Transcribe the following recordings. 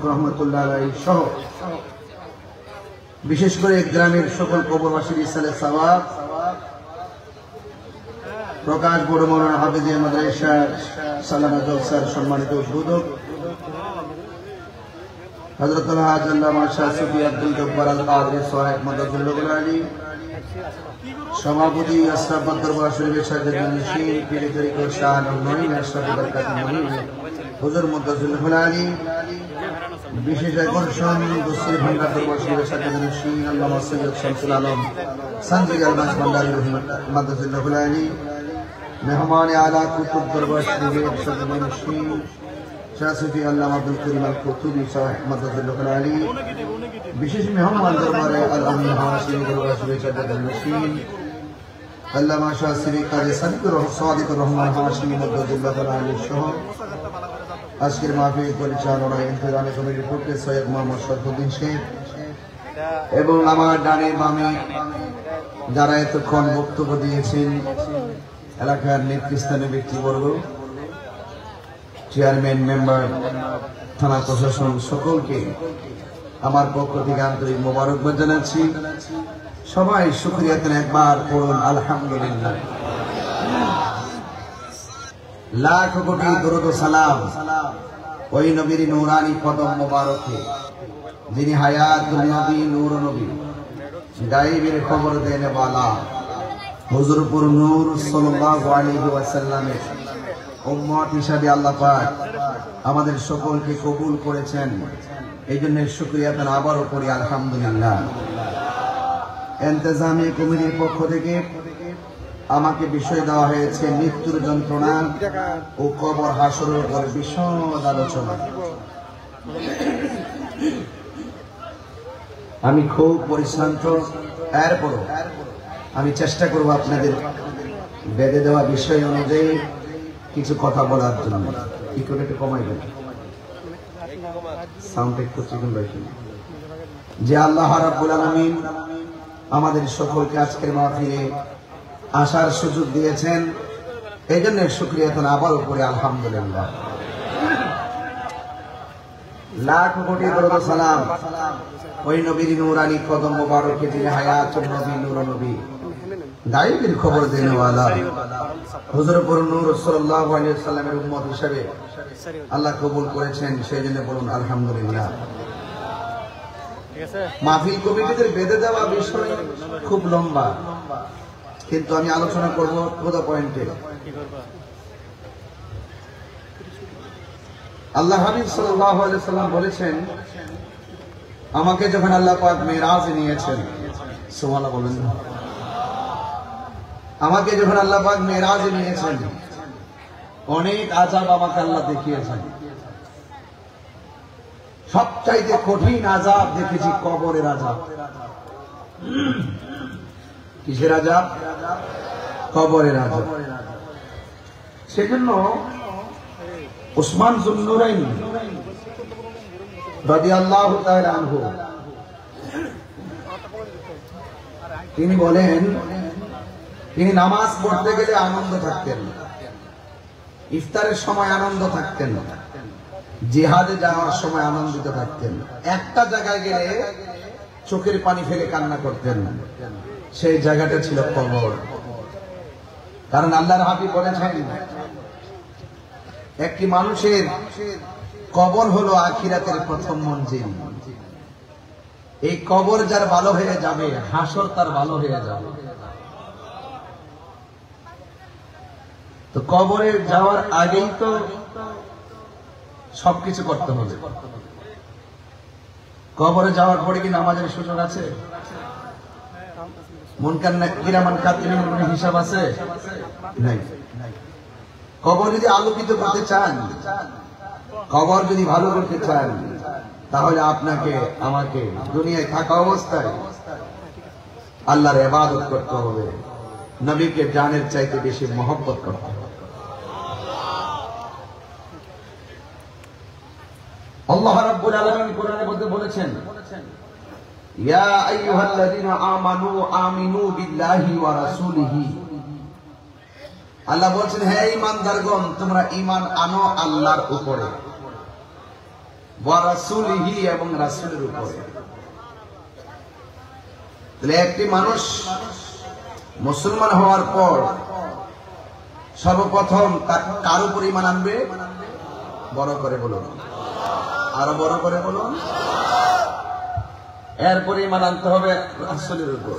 রহমতুল্লাহ আলাইহি সহ বিশেষ করে গ্রামের সকল কবরবাসীর ইসালে সওয়াব প্রকাশ বড় মৌলানা হাফিজিয়া মাদ্রাসা সালামা জলসার সম্মানিত উদ্বোধক হযরত আল-হাজ আল্লামা শাহ সুফি আব্দুল জব্বার আল কাদরি সাহেব মাদাদুল্লাহ আলী সভাপতি আশরাফ দরবার শরীফের সাজ্জাদুল নশীন পীর তরিকত শাহ নঈম আশরাফ বরকত নঈম হুজুর মুদাজ্জিলুল আলী বিশেষ আকর্ষণ দস্তুর ভান্ডার দরবার শরীফের সাজ্জাদুল নশীন আল্লামা সৈয়দ শামসুল আলম সঞ্জয় আলমাস ভান্ডারী মাদাদুল্লাহ আলী মেহমান আলা কুতুব দরবার শরীফের সাজ্জাদুল নশীন শাহ সুফি আল্লামা আব্দুল করিম আল কুতুবী সাহেব মাদাদুল্লাহ আলী বিশেষ মেহমান দরবারে আল আমিন হাশিমি দরবার শরীফের সাজ্জাদুল নশীন আল্লামা শাহ শ্রী কাজী সাদিকুর রহমান হাশিমি মাদাদুল্লাহ আলী সহ আজকের মাহফিল পরিচালনা ইন্তজামী কমিটির পক্ষে সৈয়দ মোহাম্মদ শরফুদ্দিন শেখ এবং আমার ডানে বামে যারা এতক্ষণ বক্তব্য দিয়েছেন এলাকার নেতৃস্থানীয় ব্যক্তিবর্গ চেয়ারম্যান মেম্বার থানা প্রশাসন সকলকে আমার পক্ষ থেকে আন্তরিক মোবারকবাদ জানাচ্ছি। সবাই শুকরিয়াতেন একবার পড়ুন আলহামদুলিল্লাহ। লাখ কোটি দরুদ ও সালাম ওই নবীর নূরানি কদম মোবারকে যিনি হায়াতুন নবী নূর নবী গায়েবের খবর দেনে वाला হুজুরপুর নূর সাল্লাল্লাহু আলাইহি ওয়াসাল্লামের উম্মত হিসাবে আল্লাহ পাক আমাদের সকলকে কবুল করেছেন। এই জন্য শুকরিয়া তার আবারও করি আলহামদুলিল্লাহ। ইন্তজামী কমিটির পক্ষ থেকে আমাকে বিষয় দেওয়া হয়েছে মৃত্যুর যন্ত্রণা ও কবর হাসরের উপর বিশদ আলোচনা। আমি খুব পরিশ্রান্ত, এরপরও আমি চেষ্টা করব আপনাদের বেঁধে দেওয়া বিষয় অনুযায়ী কিছু কথা বলার জন্য। কি করে একটু কমাই দেন সাউন্ড একটু চিকন রাখুন। যে আল্লাহ রাব্বুল আলামিন আমাদের সকলকে আজকের মাহফিলে আসার সুযোগ দিয়েছেন, এই জন্য শুকরিয়া তার আবার উপরে আলহামদুলিল্লাহ। লাখ কোটি দরুদ সালাম ওই নবীর নূরানি কদম মোবারকে যিনি হায়াতুন নবী নূর নবী গায়েবের খবর দেনে वाला হুজুরপুর নূর সাল্লাল্লাহু আলাইহি ওয়াসাল্লামের উম্মত হিসেবে আল্লাহ কবুল করেছেন, সেই জন্য বলুন আলহামদুলিল্লাহ। মাহফিল কমিটিদের বেঁধে দেওয়া বিষয় খুব লম্বা, কিন্তু আমি আলোচনা করব পুরো পয়েন্টে। আল্লাহ হাবিব সাল্লাল্লাহু আলাইহি ওয়াসাল্লাম বলেছেন, আমাকে যখন আল্লাহ পাক মেরাজে নিয়েছেন, সুবহানাল্লাহ বলেন, আমাকে যখন আল্লাহ পাক মেরাজে নিয়েছেন অনেক আযাব আমাকে আল্লাহ দেখিয়েছেন। সবচাইতে কঠিন আযাব দেখেছি কবরের আযাব। কিসের আযাব? কবরের আযাব। সেজন্য উসমান যুন্নুরাইন রাদিয়াল্লাহু তাআলা আনহু তিনি বলেন, তিনি নামাজ পড়তে গেলে আনন্দ থাকতেন, ইফতারের সময় আনন্দ থাকতেন, জিহাদে যাওয়ার সময় আনন্দিত থাকতেন। একটা জায়গায় গেলে চোখের পানি ফেলে কান্না করতেন, সেই জায়গাটা ছিল কবর। কারণ আল্লাহর হাবিব বলেছেন, একটি মানুষের কবর হলো আখিরাতের প্রথম মঞ্জিল। এই কবর যার ভালো হয়ে যাবে, হাসর তার ভালো হয়ে যাবে। তো কবরে যাওয়ার আগেই তো সবকিছু করতে হবে। কবরে যাওয়ার পরে কি নামাজের সুযোগ আছে? মুনকার নাকির মান কাতিবিনের কোনো হিসাব আছে? নাই। কবর যদি আলোকিত করতে চান, কবর যদি ভালো করতে চান, তাহলে আপনাকে আমাকে দুনিয়ায় থাকা অবস্থায় আল্লাহর ইবাদত করতে হবে, নবীকে জানের চাইতে বেশি মহব্বত করতে হবে। আল্লাহ রাব্বুল আলামিন কোরআনের মধ্যে বলেছেন, ইয়া আইয়ুহাল্লাযীনা আমানু আমিনু বিল্লাহি ওয়া রাসূলিহি। আল্লাহ বলেছেন, হে ঈমানদারগণ, তোমরা ঈমান আনো আল্লাহর উপরে ওয়া রাসূলিহি এবং রাসূলের উপরে। তাহলে একটি মানুষ মুসলমান হওয়ার পর সর্বপ্রথম কার উপর ঈমান আনবে? বড় করে বলুন, আরো বড় করে বলুন। এরপরে ঈমান আনতে হবে রাসূলের উপর।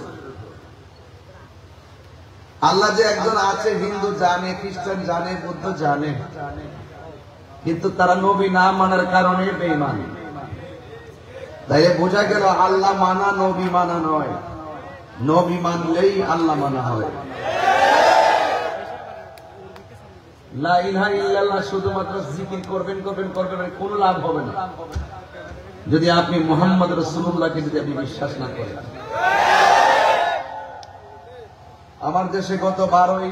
আল্লাহ যে একজন আছে হিন্দু জানে, খ্রিস্টান জানে, বৌদ্ধ জানে, কিন্তু তারা নবী না মানার কারণে বেঈমান। তাই বোঝা গেল আল্লাহ মানা নবী মানা নয়, নবী মানলেই আল্লাহ মানা হয়। লা ইলাহা ইল্লাল্লাহ শুধুমাত্র জিকির করবেন করবেন করবেন, কোনো লাভ হবে না যদি আপনি মুহাম্মদ রাসূলুল্লাহকে যদি আপনি বিশ্বাস না করেন। আমার দেশে গত 12ই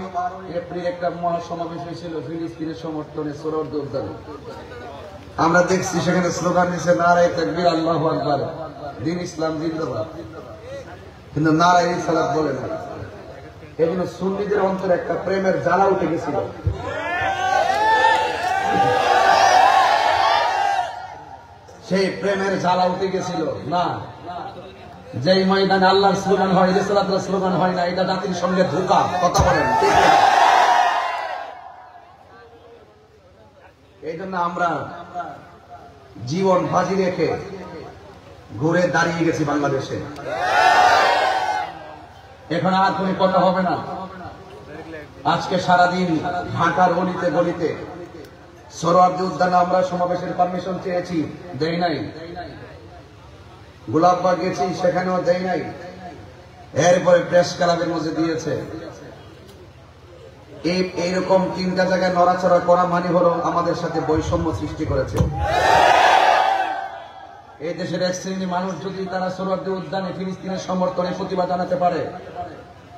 এপ্রিল একটা মহাসমাবেশ হয়েছিল ফিলিস্তিনের সমর্থনে সোহরাওয়ার্দী উদ্যানে। আমরা দেখছি সেখানে স্লোগান দিচ্ছে নারায়ে তাকবীর, আল্লাহু আকবার, দ্বীন ইসলাম জিন্দাবাদ, কিন্তু নারায়ে রিসালাত বলে না। এজন্য সুন্নিদের অন্তরে একটা প্রেমের জ্বালা উঠে গেছিল। সেই প্রেমের জ্বালা উঠে গেছিল না, যেই ময়দানে আল্লাহর স্লোগান হয়, রিসালাতের স্লোগান হয় না, এটা জাতির সঙ্গে ধোঁকা। কথা বলেন ঠিক না? এই জন্য আমরা জীবন বাজি রেখে ঘুরে দাঁড়িয়ে গেছি বাংলাদেশে। এখন আর কোনো কথা হবে না। আজকে সারাদিন ঢাকার গলিতে গলিতে সোহরাওয়ার্দী উদ্যানে আমরা সমাবেশের পারমিশন চেয়েছি, দেই নাই। গোলাপবাগ গেছি, সেখানেও দেয় নাই। এরপরে প্রেস ক্লাবের মধ্যে দিয়েছে। এইরকম 3টা জায়গায় নড়াচড়া করা মানে হলো আমাদের সাথে বৈষম্য সৃষ্টি করেছে। এই দেশের এক শ্রেণী মানুষ যদি তারা সোহরাওয়ার্দী উদ্যানে ফিলিস্তিনের সমর্থনে প্রতিবাদ জানাতে পারে,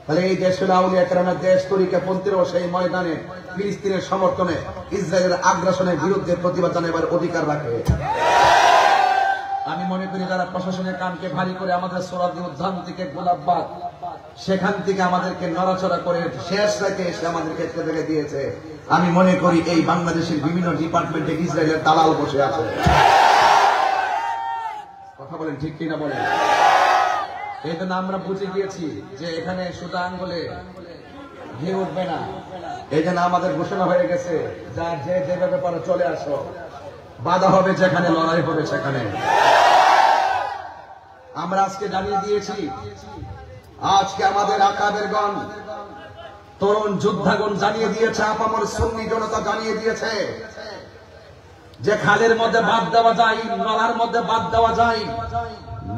তাহলে এই দেশ হলো আউলিয়া কেরামের দেশ, তরিকাপন্থীরাও সেই ময়দানে ফিলিস্তিনের সমর্থনে ইসরায়েলের আগ্রাসনের বিরুদ্ধে প্রতিবাদ জানাবার অধিকার রাখে। আমি মনে করি যারা প্রশাসনের কানকে ভারী করে আমাদের সোহরাওয়ার্দী উদ্যান থেকে গোলাপবাগ, সেখান থেকে আমাদেরকে নড়াচড়া করে শেষ রেখে এসে আমাদেরকে থেকে দিয়েছে, আমি মনে করি এই বাংলাদেশের বিভিন্ন ডিপার্টমেন্টে ইসরায়েলের দালাল বসে আছে। কথা বলেন ঠিক কিনা বলেন? এই জন্য আমরা বুঝে গিয়েছি যে এখানে সুতা আঙ্গুলে ঘি উঠবে না। এই জন্য আমাদের ঘোষণা হয়ে গেছে, যার যে যেভাবে পারো চলে আসো, বাধা হবে যেখানে, লড়াই হবে সেখানে। আমরা আজকে জানিয়ে দিয়েছি, আজকে আমাদের আকাবেরগণ, তরুণ যোদ্ধাগণ জানিয়ে দিয়েছে, আপামর সুন্নি জনতা জানিয়ে দিয়েছে যে খালের মধ্যে বাদ দেওয়া যায়, নলার মধ্যে বাদ দেওয়া যায়,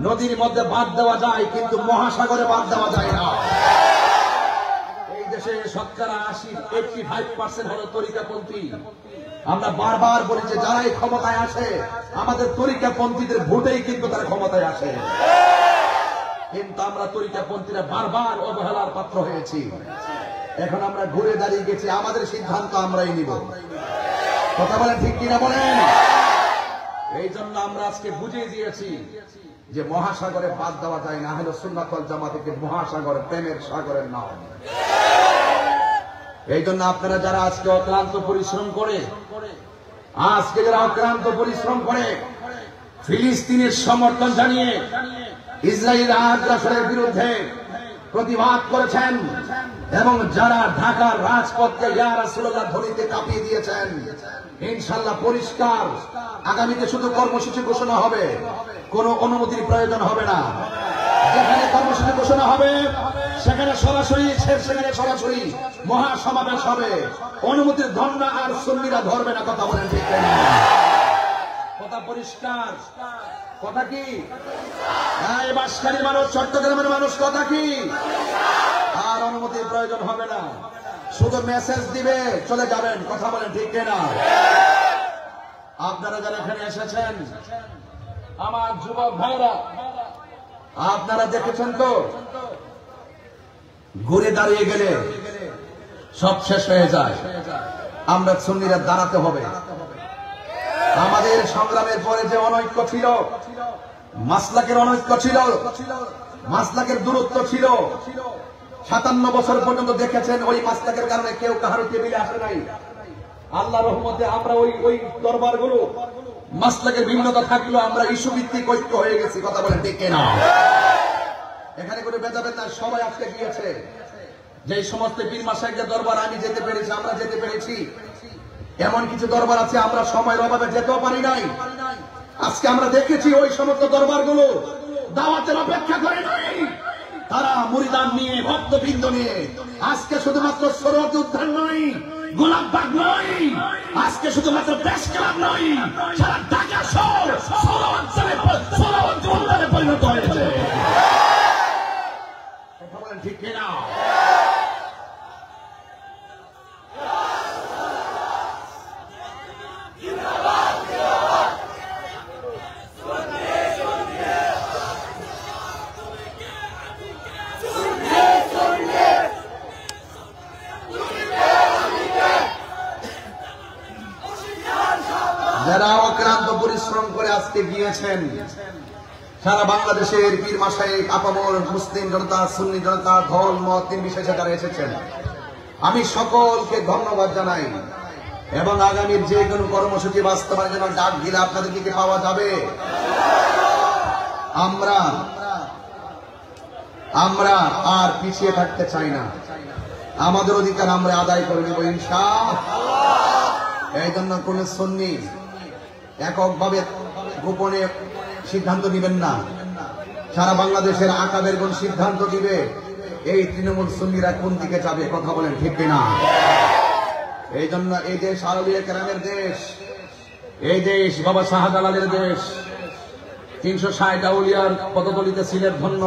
নদীর মধ্যে বাদ দেওয়া যায়, কিন্তু মহাসাগরে বাদ দেওয়া যায় না। এই দেশে শতকরা 85% হলো তরিকাপন্থী। আমরা বারবার বলেছি যারাই ক্ষমতায় আসে আমাদের তরিকাপন্থীদের ভোটেই কিন্তু তারা ক্ষমতায় আসে, কিন্তু আমরা তরিকাপন্থীরা বারবার অবহেলার পাত্র হয়েছি। এখন আমরা ঘুরে দাঁড়িয়ে গেছি, আমাদের সিদ্ধান্ত আমরাই নিব। কথা বলেন ঠিক কিনা বলেন? এই জন্য আমরা আজকে বুঝিয়ে দিয়েছি যে মহাসাগরে বাদ দেওয়া যায় না। আহলে সুন্নাত ওয়াল জামাতকে মহাসাগর প্রেমের সাগরের নাম। এই জন্য আপনারা যারা আজকে অক্লান্ত পরিশ্রম করে, আজকে যারা অক্লান্ত পরিশ্রম করে ফিলিস্তিনের সমর্থন জানিয়ে ইসরায়েল আগ্রাসনের বিরুদ্ধে প্রতিবাদ করেছেন, এবং যারা ঢাকার রাজপথকে ইয়া রাসূলুল্লাহ ধ্বনিতে কাঁপিয়ে দিয়েছেন, ইনশাআল্লাহ পরিষ্কার আগামীতে শুধু কর্মসূচি ঘোষণা হবে, কোনো অনুমতির প্রয়োজন হবে না। যেখানে কর্মসূচি ঘোষণা হবে সেখানে সরাসরি মহাসমাবেশ হবে। অনুমতির ধর্ণা আর সুন্নিরা ধরবে না। কথা বলেন ঠিক না? কথা পরিষ্কার। কথা কি? এই বাঁশখালীর মানুষ, চট্টগ্রামের মানুষ, কথা কি? আর অনুমতির প্রয়োজন হবে না, শুধু মেসেজ দিবে, চলে যাবেন। কথা বলেন ঠিক না? আপনারা যারা এখানে এসেছেন, আমার যুবক ভাইরা, আপনারা দেখেছেন তো ঘুরে দাঁড়িয়ে গেলে সব শেষ হয়ে যায়। আমরা সুন্নিরা দাঁড়াতে হবে। আমাদের সংগ্রামের পরে যে অনৈক্য ছিল, মাসলাকের অনৈক্য ছিল, মাসলাকের দূরত্ব ছিল, 57 বছর পর্যন্ত দেখেছেন ওই মাসলাকের কারণে কেউ কাহার টেবিলে আসে নাই। আল্লাহ রহমতে আমরা ওই দরবারগুলো মাসলাকের ভিন্নতা থাকলেও আমরা ইস্যু ভিত্তিক ঐক্য হয়ে গেছি, কথা বলেন ঠিক কিনা? এখানে কোনো ভেদাভেদ না, সবাই আজকে গিয়েছে। যে সমস্ত পীর মাশায়েখদের দরবার আমি যেতে পেরেছি, আমরা যেতে পেরেছি, এমন কিছু দরবার আছে আমরা সময়ের অভাবে যেতেও পারি নাই। আজকে আমরা দেখেছি ওই সমস্ত দরবারগুলো দাওয়াতের অপেক্ষা করে নাই, তারা মুরিদান নিয়ে, ভক্তবৃন্দ নিয়ে আজকে শুধুমাত্র সরোয়ার উদ্যান নয়, গোলাপবাগ নয়, আজকে শুধুমাত্র প্রেস ক্লাব নয়, সারা ঢাকা শহর সরোয়ার পরিণত হয়েছে। কথা বলেন ঠিক কিনা? যারা অক্লান্ত পরিশ্রম করে আজকে গিয়েছেন, সারা বাংলাদেশের পীর মাশায়েখ, আপামর মুসলিম জনতা, সুন্নি জনতা, দল মত নির্বিশেষে যারা এসেছেন, আমি সকলকে ধন্যবাদ জানাই। এবং আগামীর যে কোনো কর্মসূচি বাস্তবায়নের জন্য ডাক দিলে আপনাদেরকে কি পাওয়া যাবে? আমরা আর পিছিয়ে থাকতে চাই না, আমাদের অধিকার আমরা আদায় করে নেব ইনশাআল্লাহ। এই জন্য কোন সুন্নি এককভাবে গোপনে সিদ্ধান্ত নেবেন না, সারা বাংলাদেশের আকাবেরগণ সিদ্ধান্ত দিবে এই তৃণমূল সুন্নিরা কোন দিকে যাবে, কথা বলেন ঠিক কিনা? এই জন্য এই দেশ আউলিয়া কেরামের দেশ, এই দেশ বাবা শাহজালালের দেশ। 360 আউলিয়ার পদতলিতে সিলেট ধন্য,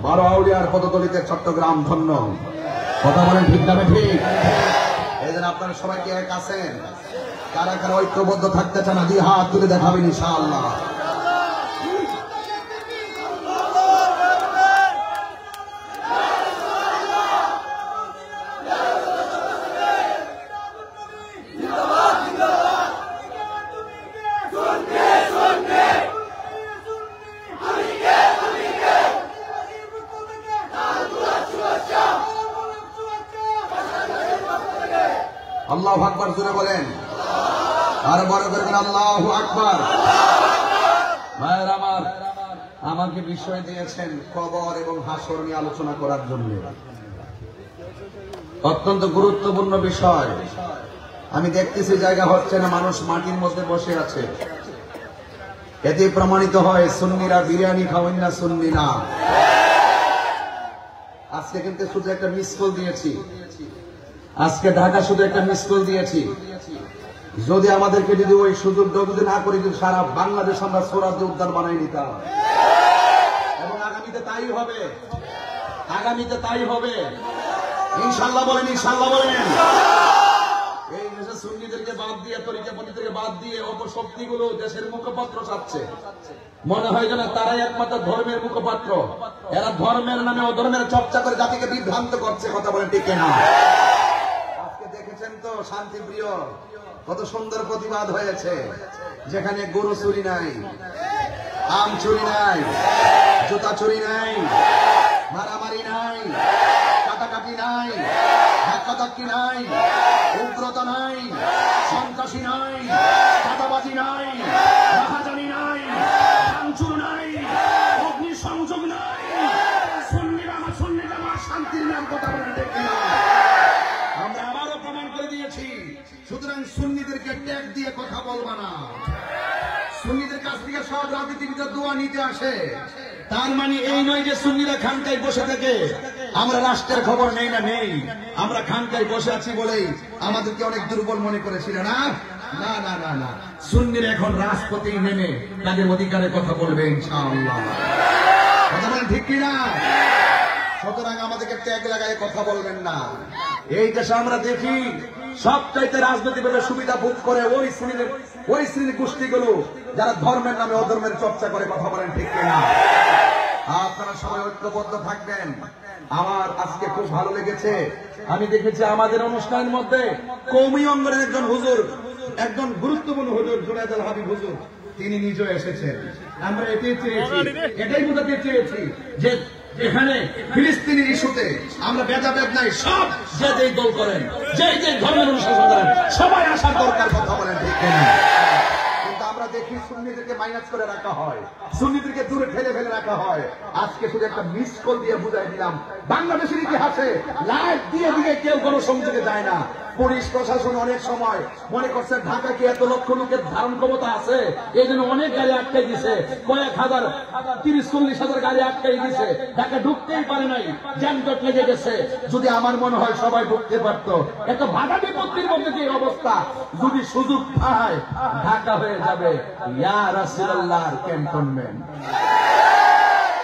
12 আউলিয়ার পদতলিতে চট্টগ্রাম ধন্য, কথা বলেন ঠিক না ঠিক? এই জন্য আপনারা সবাইকে এক আছেন, কারা কারা ঐক্যবদ্ধ থাকতে চান দুই হাত তুলে দেখাবেন ইনশাআল্লাহ। আল্লাহু আকবার জোরে বলেন, আর বড় করে আল্লাহু আকবার। ভাইয়ের আমার, আমাকে বিষয় দিয়েছেন কবর এবং হাসর নিয়ে আলোচনা করার জন্য, অত্যন্ত গুরুত্বপূর্ণ বিষয়। আমি দেখতেছি জায়গা হচ্ছে না, মানুষ মাটির মধ্যে বসে আছে। এতে প্রমাণিত হয় সুন্নিরা বিরিয়ানি খাওয়েন না, সুন্নি না। আজকে কিন্তু শুধু একটা মিস কল দিয়েছি, আজকে ঢাকা শুধু একটা মিস কল দিয়েছি। যদি আমাদেরকে যদি ওই সুযোগ যদি না করি, যদি সারা বাংলাদেশ আমরা সোহরাওয়ার্দী উদ্যান বানাই নিতাম, এবং আগামীতে তাই হবে, আগামীতে তাই হবে ইনশাআল্লাহ। বলেন ইনশাআল্লাহ বলেন। এই দেশে সুন্নিদেরকে বাদ দিয়ে, তরিকাপন্থীদেরকে বাদ দিয়ে অপশক্তিগুলো দেশের মুখপাত্র চাচ্ছে। মনে হয় যেন তারাই একমাত্র ধর্মের মুখপাত্র, এরা ধর্মের নামে অধর্মের চর্চা করে জাতিকে বিভ্রান্ত করছে, কথা বলেন ঠিক না? আজকে দেখেছেন তো শান্তিপ্রিয় কত সুন্দর প্রতিবাদ হয়েছে, যেখানে গরু চুরি নাই, আম চুরি নাই, জুতা চুরি নাই, মারামারি নাই, কাটাকাটি নাই, ধাক্কাধাক্কি নাই, উগ্রতা নাই, সন্ত্রাসী নাই, চাঁদাবাজি নাই, রাহাজানি নাই, ভাঙচুর নাই, অগ্নিসংযোগ নাই। সুন্নিরা শান্তির নাম, কথা বলেন ঠিক না? আমরা আবারও প্রমাণ করে দিয়েছি। সুতরাং সুন্নিদেরকে ট্যাগ দিয়ে কথা বলবা না। সুন্নিদের কাছ থেকে সব রাজনীতিবিদরা দোয়া নিতে আসে, তার মানে এই নয় যে সুন্নিরা খানকায় বসে থেকে আমরা রাষ্ট্রের খবর নেই না, নেই। আমরা খানকায় বসে আছি বলেই আমাদেরকে অনেক দুর্বল মনে করেছিল না, না না না না। সুন্নিরা এখন রাজপথে নেমে তাদের অধিকারের কথা বলবে ইনশাআল্লাহ, কথা বলেন ঠিক কিনা? সুতরাং আমাদেরকে ট্যাগ লাগায় কথা বলবেন না। এই দেশে আমরা দেখি সবচাইতে রাজনৈতিকভাবে সুবিধা ভোগ করে ওই শ্রেণীর গোষ্ঠীগুলো যারা ধর্মের নামে অধর্মের চর্চা করে, কথা বলেন ঠিক কিনা? আপনারা সবাই ঐক্যবদ্ধ থাকবেন। আমার আজকে খুব ভালো লেগেছে, আমি দেখেছি আমাদের অনুষ্ঠানের মধ্যে কওমি অঙ্গনের একজন হুজুর, একজন গুরুত্বপূর্ণ হুজুর জুনায়েদ আল হাবিব হুজুর, তিনি নিজেও এসেছেন। আমরা এটাই চেয়েছি, এটাই বোঝাতে চেয়েছি যে এখানে ফিলিস্তিনের ইস্যুতে আমরা ভেদাভেদ নাই, সব যে যেই দল করেন, যে যে ধর্মের অনুশাসন করেন, সবাই আসার দরকার, কথা বলেন ঠিক কিনা? কিন্তু আমরা দেখি সুন্নিদেরকে মাইনাস করে রাখা হয়, সুন্নিদেরকে দূরে ঠেলে ফেলে রাখা হয়। আজকে শুধু একটা মিস কল দিয়ে বুঝাই দিলাম, বাংলাদেশের ইতিহাসে লাইভ দিয়ে দিয়ে কেউ কোনো সংযোগে যায় না। পুলিশ প্রশাসন অনেক সময় মনে করছে ঢাকা কি এত লক্ষ লোকের ধারণ ক্ষমতা আছে, এই জন্য অনেক গাড়ি আটকাই দিছে, কয়েক হাজার 30-40 হাজার গাড়ি আটকাই দিছে, ঢাকা ঢুকতেই পারে নাই, যানজট লেগে গেছে। যদি আমার মনে হয় সবাই ঢুকতে পারতো, এত বাধা বিপত্তির মধ্যে যে অবস্থা, যদি সুযোগ পায় ঢাকা হয়ে যাবে ইয়া রাসূলুল্লাহর ক্যান্টনমেন্ট।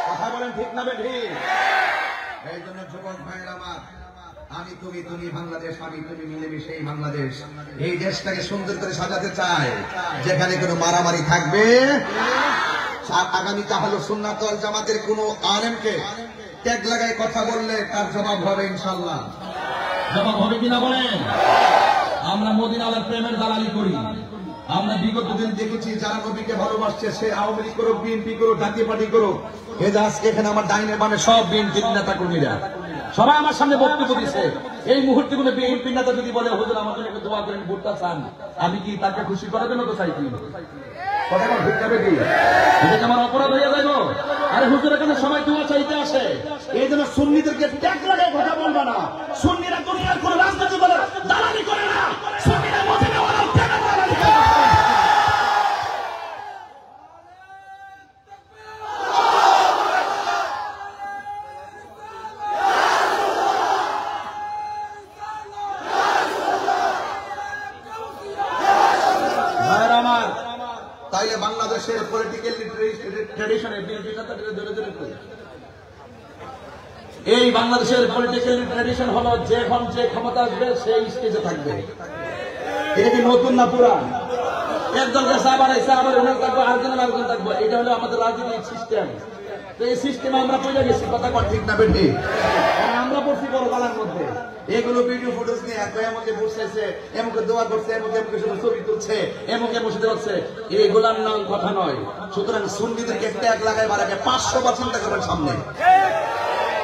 কথা বলেন ঠিক না বেঠিক? এই জন্য যুবক ভাইয়ের আমার, আমি তুমি, তুমি বাংলাদেশ, আমি তুমি মিলেমিশে এই বাংলাদেশ, এই দেশটাকে সুন্দর করে সাজাতে চাই, যেখানে কোনো মারামারি থাকবে। আর আগামী তাহলে সুন্নাত ওয়াল জামাতের কোন আলেমকে ট্যাগ লাগায় কথা বললে তার জবাব হবে ইনশাআল্লাহ। জবাব হবে কিনা বলেন? আমরা মদিনাওয়ালার প্রেমের দালালি করি। আমরা বিগত দিন দেখেছি যারা নবীকে ভালোবাসছে, সে আওয়ামী লীগ করুক, বিএনপি করুক, জাতীয় পার্টি করুক, এই যে আজকে এখানে আমার ডাইনে বামে সব বিএনপি নেতা কর্মীরা সবাই আমার সামনে বক্তব্য দিচ্ছে। এই মুহূর্তে কোনো বিএনপি নেতা যদি বলে হুজুর আমার জন্য দোয়া করেন, ভোটটা চান, আমি কি তাকে খুশি করার জন্য তো চাইছি? কথা বল ঠিক যাবে কি? এটা কি আমার অপরাধ হয়ে যাইব? আরে হুজুর এখানে সবাই দোয়া চাইতে আসে, এই জন্য সুন্নিদেরকে ট্যাগ লাগায় কথা বলবা না। সুন্নিরা দুনিয়ার কোন রাজনীতি দলের দালালি করে না, সুন্নিরা মদিনাওয়ালার প্রেমের দালালি করে। তাইলে বাংলাদেশের পলিটিক্যাল ট্র্যাডিশনে এই বাংলাদেশের পলিটিক্যাল ট্র্যাডিশন হলো যখন যে ক্ষমতা আসবে সেই স্টেজে থাকবে। এটা কি নতুন না পুরান? একদল কাছে আবার এসে আবার ওনার থাকবো, আরেকজন থাকবো, এটা হলো আমাদের রাজনৈতিক সিস্টেম। তো এই সিস্টেমে আমরা পড়ে গেছি, কথা ঠিক না বেঠি? আমরা পড়ছি বড় বালার মধ্যে। এগুলো ভিডিও ফুটেজ নিয়ে এমনকে বসেছে, এমনকে দোয়া করছে, এমনকে ছবি তুলছে, এমনকে বসে হচ্ছে, এগুলার নাম কথা নয়। সুতরাং সুন্নিদেরকে ট্যাগ লাগাই বাড়াকে 500 বার চিন্তা করবেন সামনে।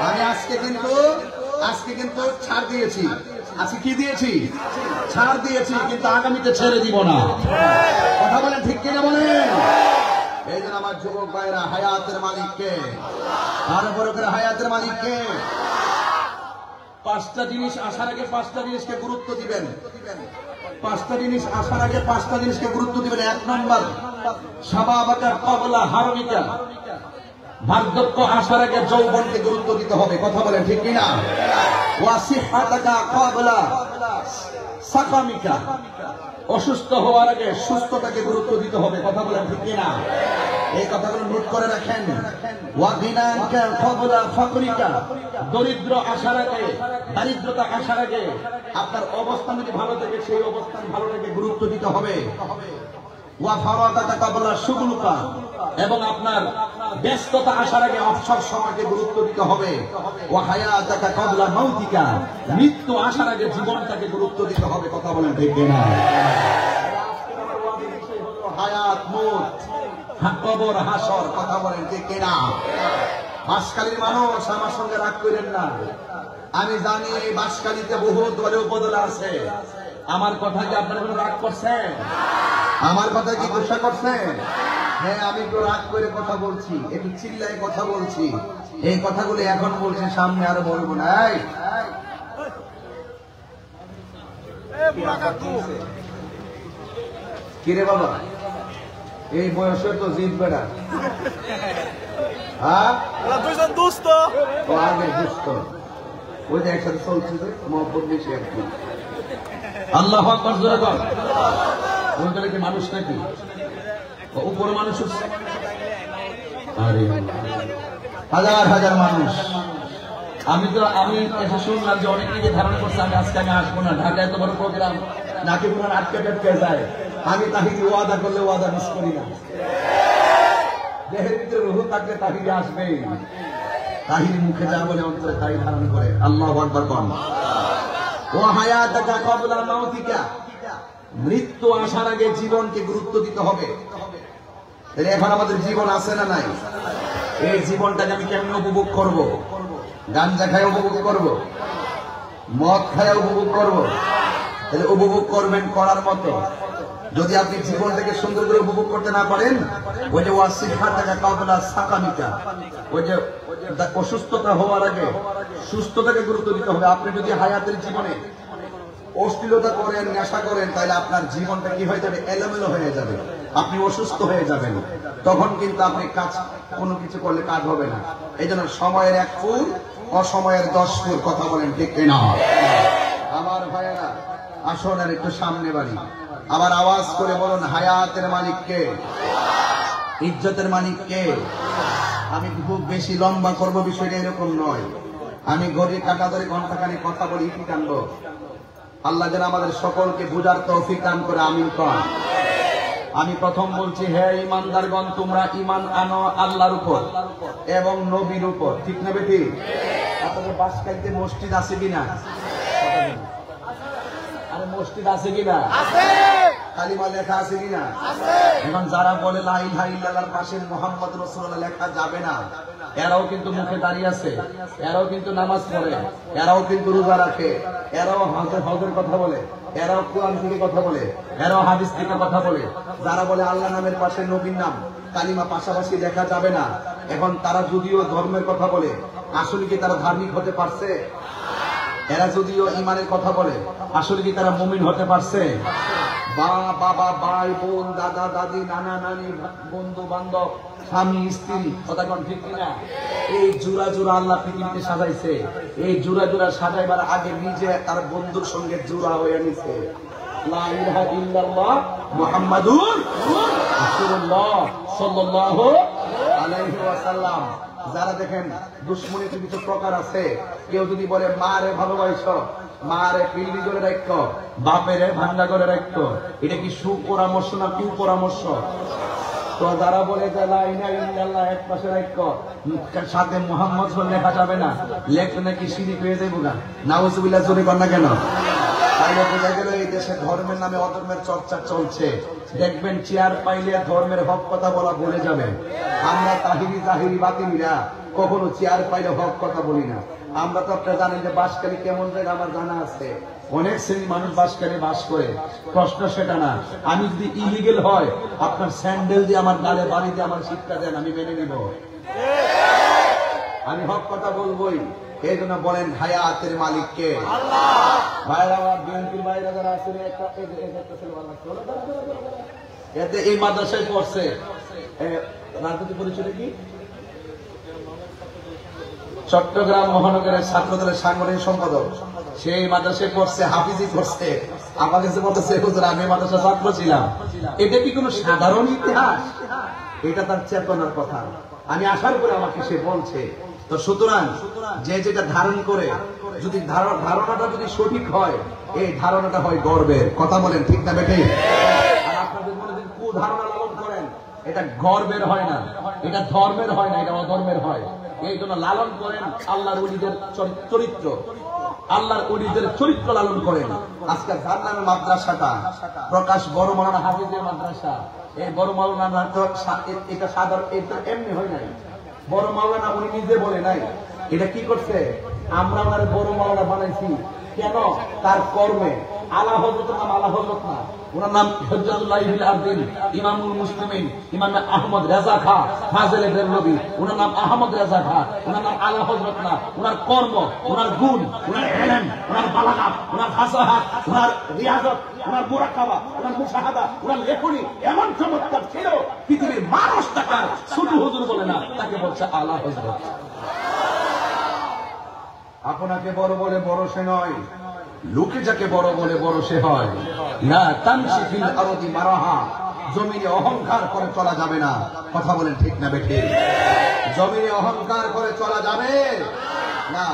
আমি আজকে কিন্তু ছাড় দিয়েছি। আজকে কি দিয়েছি? ছাড় দিয়েছি, কিন্তু আগামীতে ছেড়ে দিব না। কথা বলেন ঠিক কিনা বলেন? এই জন্য আমার যুবক ভাইরা, হায়াতের মালিককে, আরো বড় করে হায়াতের মালিককে, 5টা জিনিস আসার আগে 5টা জিনিসকে গুরুত্ব দিবেন। 5টা জিনিস আসার আগে 5টা জিনিসকে গুরুত্ব দিবেন। 1 নম্বর, শাবাবাকা ক্বাবলা হারমিকা, বার্ধক্য আসার আগে যৌবনকে গুরুত্ব দিতে হবে। কথা বলেন ঠিক কিনা? ওয়া সিহহাতাকা ক্বাবলা সাকামিকা, অসুস্থ হওয়ার আগে সুস্থতাকে গুরুত্ব দিতে হবে। কথা বলেন ঠিক কিনা? এই কথাগুলো নোট করে রাখেন। ওয়া গিনাকা ক্বাবলা ফাকরিকা, দরিদ্র আসার আগে, দারিদ্রতা আসার আগে আপনার অবস্থান যদি ভালো থাকে, সেই অবস্থান ভালো থেকে গুরুত্ব দিতে হবে। ওয়া ফারাগাকা ক্বাবলা শুগলুকা, এবং আপনার ব্যস্ততা আসার আগে অবসর সময়কে গুরুত্ব দিতে হবে। ওয়া হায়াতাকা ক্বাবলা মাউতিকা, মৃত্যু আসার আগে জীবনটাকে গুরুত্ব দিতে হবে। কথা বলেন ঠিক কিনা? হায়াত, মউত, কবর, হাসর। কথা বলেন ঠিক কিনা? বাঁশখালীর মানুষ আমার সঙ্গে রাগ করেন না। আমি জানি এই বাঁশখালীতে বহু দলে উপদল আছে। আমার কথা কি আপনারা কোনো রাগ করছেন? আমার কথা কি গুসা করছেন? হ্যাঁ, আমি একটু রাগ করে কথা বলছি, একটু চিল্লায় কথা বলছি। এই কথাগুলো এখন বলছি, সামনে আরো বলবো না। কিরে বাবা, এই বয়সে তো জিতবে না। হ্যাঁ, দুষ্ট আগে দুষ্ট, ওই যে একসাথে চলছে যে মহব্বত বেশি আর কি। আল্লাহু আকবার জোরে বল। ওইগুলো কি মানুষ নাকি? উপরে মানুষ, আরে হাজার হাজার মানুষ। আমি এসে শুনলাম যে অনেক দিকে ধারণা করছে আমি আজকে আসবো না। ঢাকায় এত বড় প্রোগ্রাম, নাকি পুরান আটকে টাটকে যায়। আমি তাহিরি ওয়াদা করলে ওয়াদা মিস করি না। দেহের ভিতরে রুহ থাকলে তাহিরি আসবেই। তাহিরি মুখে যা বলে অন্তরে তাই ধারণ করে। আল্লাহু আকবার বল। ওয়া হায়াতাকা ক্বাবলা মাউতিকা, মৃত্যু আসার আগে জীবনকে গুরুত্ব দিতে হবে। তাহলে এখন আমাদের জীবন আছে না নাই? এই জীবনটাকে আমি কেমন উপভোগ করব? গাঞ্জা খায় উপভোগ করব, মদ খায় উপভোগ করব? তাহলে উপভোগ করবেন করার মতো। যদি আপনি জীবনটাকে সুন্দর করে উপভোগ করতে না পারেন, ওই যে ওয়াসিফাতাকা কাবলা সাকামিকা, ওই যে অসুস্থতা হওয়ার আগে সুস্থতাকে গুরুত্ব দিতে হবে। আপনি যদি হায়াতের জীবনে অশ্লীলতা করেন, নেশা করেন, তাহলে আপনার জীবনটা কি হয়ে যাবে? এলোমেলো হয়ে যাবে, আপনি অসুস্থ হয়ে যাবেন। তখন কিন্তু আপনি কাজ কোনো কিছু করলে কাজ হবে না। এই জন্য সময়ের 1 ফুল, অসময়ের 10 ফুল। কথা বলেন ঠিক কিনা? আমার ভাইয়েরা আসুন আর একটু সামনে বাড়ি, আবার আওয়াজ করে বলুন, হায়াতের মালিক কে? ইজ্জতের মালিক কে? আমি খুব বেশি লম্বা করব, বিষয়টা এরকম নয়। আমি ঘড়ির কাঁটা ধরে ঘন্টাখানি কথা বলি, কি কাণ্ড। আল্লাহ যেন আমাদের সকলকে বুঝার তৌফিক দান করে, আমিন কর। আমি প্রথম বলছি, হে ইমানদারগণ, তোমরা ঈমান আনো আল্লাহর উপর এবং নবীর উপর। ঠিক না বেটি? আপনাদের বাসকাইতে মসজিদ আছে কিনা? আরে মসজিদ আছে কিনা? কালিমা লেখা আছে কিনা? এখন যারা বলে লা ইলাহা ইল্লাল্লাহর পাশে মুহাম্মদ রাসূলুল্লাহ লেখা যাবে না, এরাও কিন্তু মুখে দাঁড়িয়ে আছে, এরাও কিন্তু নামাজ পড়ে, এরাও কিন্তু রোজা রাখে, এরাও হজের কথা বলে, এরাও কোরআন থেকে কথা বলে, এরাও হাদিস থেকে কথা বলে। যারা বলে আল্লাহ নামের পাশে নবীর নাম কালিমা পাশাপাশি লেখা যাবে না, এখন তারা যদিও ধর্মের কথা বলে, আসলে কি তারা ধার্মিক হতে পারছে? এরা যদিও ইমানের কথা বলে, আসলে কি তারা মুমিন হতে পারছে? মা বাবা, ভাই বোন, দাদা দাদি, নানা নানি, বন্ধু বান্ধব, স্বামী স্ত্রী, কথা কোন ঠিক কিনা? এই জোড়া জোড়া আল্লাহ পৃথিবীতে সাজাইছে। এই জোড়া জোড়া সাজাইবার আগে নিজে তার বন্ধুর সঙ্গে জোড়া হয়ে নিছে। লা ইলাহা ইল্লাল্লাহ মুহাম্মাদুর রাসূলুল্লাহ সাল্লাল্লাহু আলাইহি ওয়াসাল্লাম। যারা দেখেন দুশ্মনীর কিছু প্রকার আছে, কেউ যদি বলে মা রে ভালোবাসো, মা রে পিল্লি করে রাখো, বাপেরে ভান্ডা করে রাখো, এটা কি সুপরামর্শ না কুপরামর্শ? তো যারা বলে যে লা ইলাহা ইল্লাল্লাহ এক পাশে রাখো, সাথে মুহাম্মদ লেখা যাবে না, লেখলে নাকি শিরিক হয়ে যাবে না। নাউজুবিল্লাহ জোরে কর না কেন? তাইলে বোঝা গেল এই দেশে ধর্মের নামে অধর্মের চর্চা চলছে। দেখবেন চেয়ার পাইলে ধর্মের হক কথা বলা ভুলে যাবে। আমরা তাহিরি বাতিনিরা কখনো চেয়ার পাইলে হক কথা বলি না। আমরা তো আপনারা জানেন যে বাঁশখালী কেমন জায়গা, আমার জানা আছে। অনেক শ্রেণী মানুষ বাঁশখালী বাস করে, প্রশ্ন সেটা না। আমি যদি ইলিগেল হয়, আপনার স্যান্ডেল দিয়ে আমার গালে বাড়ি দিয়ে আমার শিক্ষা দেন, আমি মেনে নিব, আমি হক কথা বলবোই। এই জন্য বলেন হায়াতের মালিক কে? আল্লাহ। ভাইরা আমার বিএনপির ভাইরা যারা আছে, এতে এই মাদ্রাসায় পড়ছে, রাজনীতি পরিচয় কি? চট্টগ্রাম মহানগরের ছাত্রদলের সাংগঠনিক সম্পাদক, সেই মাদ্রাসায় পড়ছে, হাফিজি করছে। আমার কাছে বলতেছে, হুজুর আমি মাদ্রাসা ছাত্র ছিলাম। এটা কি কোনো সাধারণ ইতিহাস? এটা তার চেতনার কথা। আমি আসার পরে আমাকে সে বলছে। তো সুতরাং যে যেটা ধারণ করে, যদি ধারণাটা যদি সঠিক হয়, এই ধারণাটা হয় গর্বের। কথা বলেন ঠিক না বেটে? আর আপনাদের মনে যদি কুধারণা লালন করেন, এটা গর্বের হয় না, এটা ধর্মের হয় না, এটা অধর্মের হয়। এই জন্য লালন করেন আল্লাহর ওলিদের চরিত্র, আল্লাহর ওলিদের চরিত্র লালন করেন। আজকে যার নামে মাদ্রাসাটা প্রকাশ বড় মাওলানা হাফিজের মাদ্রাসা, এই বড় মাওলানা এটা সাধারণ, এটা এমনি হয় নাই। বড় মাওলানা উনি নিজে বলে নাই, এটা কি করছে? আমরা ওনার বড় মাওলানা বানাইছি কেন? তার কর্মে। আলা হযরতের নাম আলা হযরত না, ওনার নাম হুজ্জাতুল্লাহ ইবনে আরদিন, ইমামুল মুসলিমিন, ইমাম আহমদ রেজা খাঁ ফাজিলে বেরলভী। ওনার নাম আহমদ রেজা খাঁ, ওনার নাম আলা হযরত না। ওনার কর্ম, ওনার গুণ, ওনার ইলম, ওনার বালাগাত, ওনার ফাসাহাত, ওনার রিয়াজত, ওনার মুরাকাবা, ওনার মুশাহাদা, ওনার লেখনী এমন চমৎকার ছিল, পৃথিবীর মানুষ তাকে ছোট হুজুর বলে না, তাকে বলছে আলা হযরত। আপনাকে বড় বলে বড় সে নয়, লোকে যাকে বড় বলে বড় সে হয় না। তামশি ফিল আরদি মারাহা, জমিনে অহংকার করে চলা যাবে না। কথা বলেন ঠিক না বেঠে? জমিনে অহংকার করে চলা যাবে না।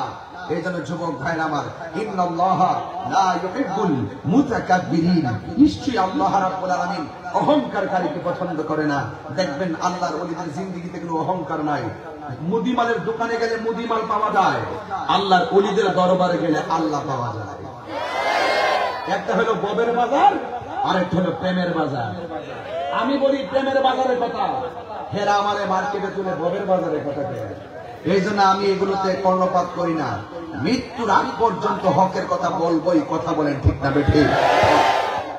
এই জন্য যুবক ভাইরা আমার, ইন্নাল্লাহা লা ইউহিব্বুল মুতাকাব্বিরিন, নিশ্চয়ই আল্লাহ রাব্বুল আলামিন অহংকারকারীকে পছন্দ করে না। দেখবেন আল্লাহর ওলিদের জিন্দেগিতে কোনো অহংকার নাই। মুদিমালের দোকানে গেলে মুদিমাল পাওয়া যায়, আল্লাহর ওলিদের দরবারে গেলে আল্লাহ পাওয়া যায়। একটা হলো ববের বাজার, আরেকটা হলো প্রেমের বাজার। আমি বলি প্রেমের বাজারের কথা, হেরা আমারে মার্কেটে তুলে ববের বাজারের কথা বলে। এই জন্য আমি এগুলোতে কর্ণপাত করি না। মৃত্যুর আগ পর্যন্ত হকের কথা বলবোই। কথা বলেন ঠিক না বেঠি?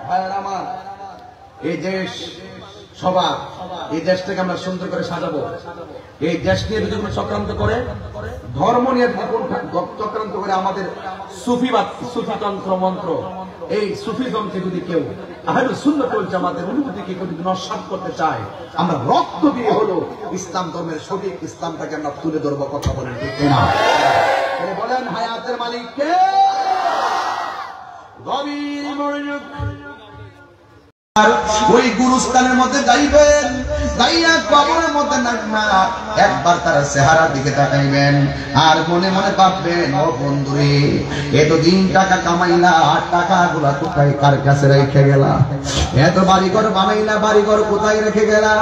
ভাইয়ের আমার, এই দেশ সবার, এই দেশটাকে আমরা সুন্দর করে সাজাবো। এই দেশ নিয়ে যদি কোনো চক্রান্ত করে, ধর্ম নিয়ে চক্রান্ত করে, আমাদের সুফিবাদ, সুফিতন্ত্র মন্ত্র, এই সুফিজমকে যদি কেউ আহলে সুন্নাত ওয়াল জামাতের অনুভূতিকে যদি নস্যাৎ করতে চায়, আমরা রক্ত দিয়ে হলো ইসলাম ধর্মের সঠিক ইসলামটাকে আমরা তুলে ধরবো। কথা বলেন ঠিক না? বলেন হায়াতের মালিক কে? গভীর মনোযোগ। ওই গুরুস্থানের মধ্যে যাইবেন, যাইয়া কবরের মধ্যে নাকমা একবার তার চেহারার দিকে তাকাইবেন, আর মনে মনে ভাববেন, ও বন্ধুরে, এতদিন টাকা কামাইলা, টাকাগুলা কোথায় কার কাছে রেখে গেলা? এত বাড়িঘর বানাইলা, বাড়িঘর কোথায় রেখে গেলা?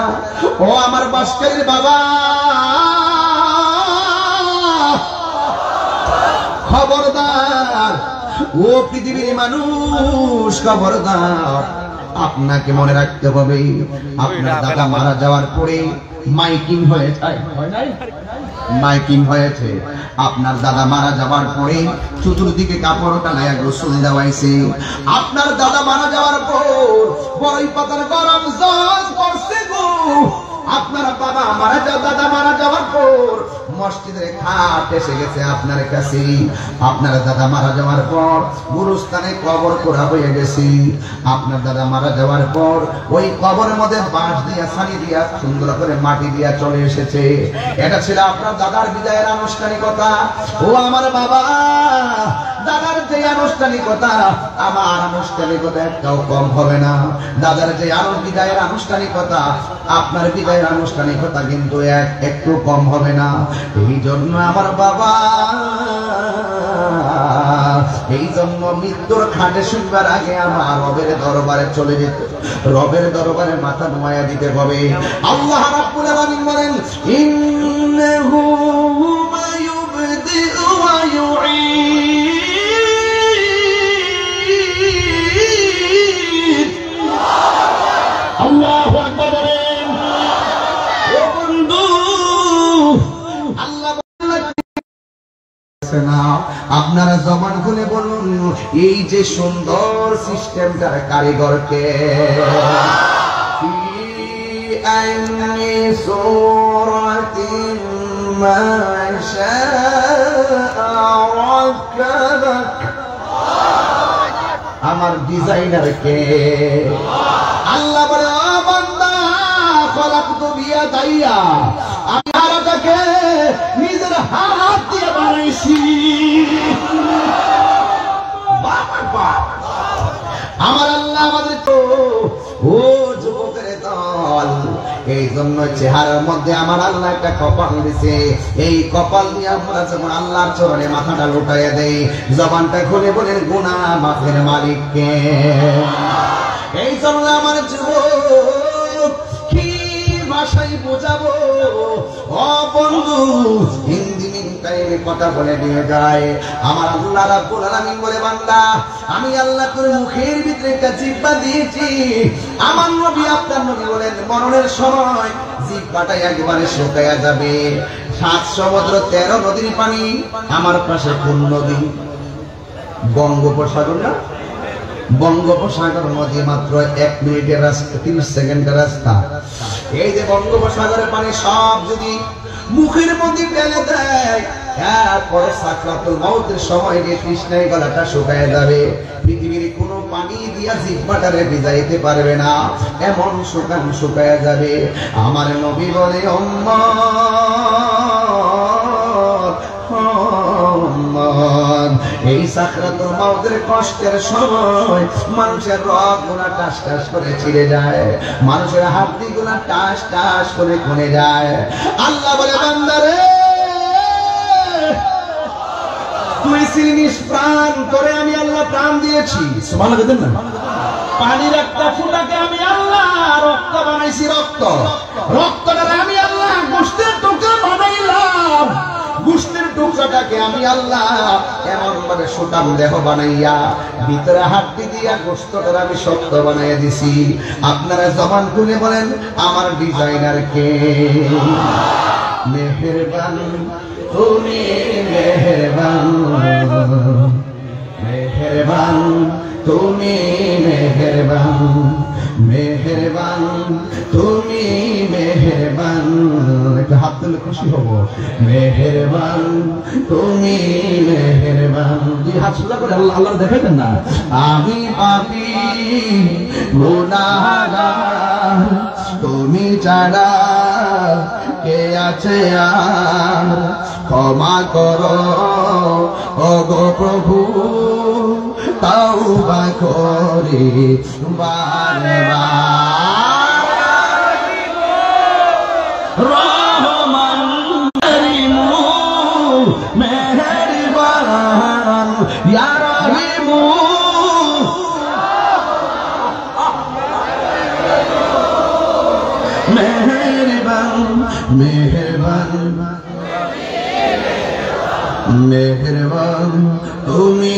ও আমার বাসকারীর বাবা, খবরদার! ও পৃথিবীর মানুষ, খবরদার! আপনাকে মনে রাখতে হবে, আপনার দাদা মারা যাওয়ার পরে মাইকিং হয়েছে, মাইকিং হয়েছে। আপনার দাদা মারা যাওয়ার পরে চতুর্দিকে কাপড় টানায় গোসল দেওয়াইছে। আপনার দাদা মারা যাওয়ার পর বড়ই পাতার গরম জল পড়ছে গো। আপনার বাবা মারা যাওয়া, দাদা মারা যাওয়ার পর মসজিদের খাট এসে গেছে আপনার কাছে। আপনার দাদা মারা যাওয়ার পর গুরুস্থানে কবর করা হয়ে গেছে। আপনার দাদা মারা যাওয়ার পর ওই কবরের মধ্যে বাঁশ দিয়া, ছানি দিয়া, সুন্দর করে মাটি দিয়া চলে এসেছে। এটা ছিল আপনার দাদার বিদায়ের আনুষ্ঠানিকতা। ও আমার বাবা, দাদার যে আনুষ্ঠানিকতা, আমার আনুষ্ঠানিকতা একটাও কম হবে না। দাদার যে বিদায়ের আনুষ্ঠানিকতা, আপনার বিদায়ের আনুষ্ঠানিকতা কিন্তু একটু কম হবে না। এই জন্য আমার বাবা, এই জন্য মৃত্যুর খাটে শুনবার আগে আমার রবের দরবারে চলে যেতে, রবের দরবারে মাথা নোয়া দিতে হবে। আল্লাহ রাব্বুল আলামিন বলেন, ইন্নাহু মা ইউবদিউ ওয়া ইউঈদ। আল্লাহু আকবার বলেন। ও বন্ধু, আল্লাহ না, আপনারা জবান খুলে বলুন, এই যে সুন্দর সিস্টেমটার কারিগরকে? আমার ডিজাইনার কে? আল্লাহ বলে, ও বান্দা, খলাকতু বিয়াদাইয়া, আমি আরাটাকে নিজের হাত দিয়ে বানাইছি। আমার আল্লাহ আমাদের তো, ও যুবকের দল, এই জন্য চেহারার মধ্যে আমার আল্লাহ একটা কপাল দিছে। এই কপাল দিয়ে আমরা যখন আল্লাহর চরণে মাথাটা লুটাইয়া দেই, জবানটা খুলে বলেন, গুনাহ মাফের মালিককে। এই জন্য আমার যুবক, কি ভাষায় বোঝাবো? ও বন্ধু, হিন্দি টাইমে কথা বলে দিয়ে যায়। আমার আল্লাহ রাব্বুল আলামিন বলে, বান্দা, আমি আল্লাহ তোর মুখের ভিতরে একটা জিহ্বা দিয়েছি। আমার নবী, আপনার নবী বলেন, মরণের সময় জিহ্বাটা একবারে শুকায়া যাবে। 7 সমুদ্র 13 নদীর পানি। আমার পাশে কোন নদী? বঙ্গোপসাগর না? বঙ্গোপসাগর নদী মাত্র 1 মিনিটের রাস্তা, 30 সেকেন্ডের রাস্তা। এই যে বঙ্গোপসাগরের পানি সব যদি মুখের মধ্যে ফেলে দেয়, এরপরে সাকরাতুল মউতের সময় যে তৃষ্ণায় গলাটা শুকায় যাবে। পৃথিবীর কোনো পানি দিয়া জিহ্বাটারে ভিজাইতে পারবে না, এমন শুকায় যাবে। আমার নবী বলে, এই সাকরাতুল মউতের কষ্টের সময় মানুষের রগগুলো টাস টাস করে ছিঁড়ে যায়, মানুষের হাড্ডিগুলো টাস টাস করে খুনে যায়। আল্লাহ বলে, বান্দারে, তুই চিনিস প্রাণ, তোরে আমি আল্লাহ প্রাণ দিয়েছি। সুবহানাল্লাহ দেন না? পানির একটা ফুটাকে আমি আল্লাহ রক্ত বানাইছি। রক্তটাকে আমি আল্লাহ গোশতের টুকরা বানাইলাম। গোশতের টুকরাটাকে আমি আল্লাহ এমন ভাবে সুঠাম দেহ বানাইয়া ভিতরে হাড্ডি দিয়া গোশতটাকে আমি শক্ত বানাইয়া দিছি। আপনারা জবান খুলে বলেন, আমার ডিজাইনার কে? মেহেরবান, তুমি মেহেরবান, মেহেরবান, তুমি মেহেরবান। মেহেরবান তুমি মেহেরবান, একটু হাত তুলে খুশি হব। মেহেরবান তুমি মেহেরবান, দুই হাত সোজা করে আল্লাহ আল্লাহ দেখাইতেন না। আমি পাপী গুনাহগার, তুমি ছাড়া কে আছে আর, ক্ষমা করো ওগো প্রভু, তাওবা করি বারে বার। রহমান করিমু মেহেরবান ইয়া রহিমু, মেহেরবান মেহেরবান মেহেরবান তুমি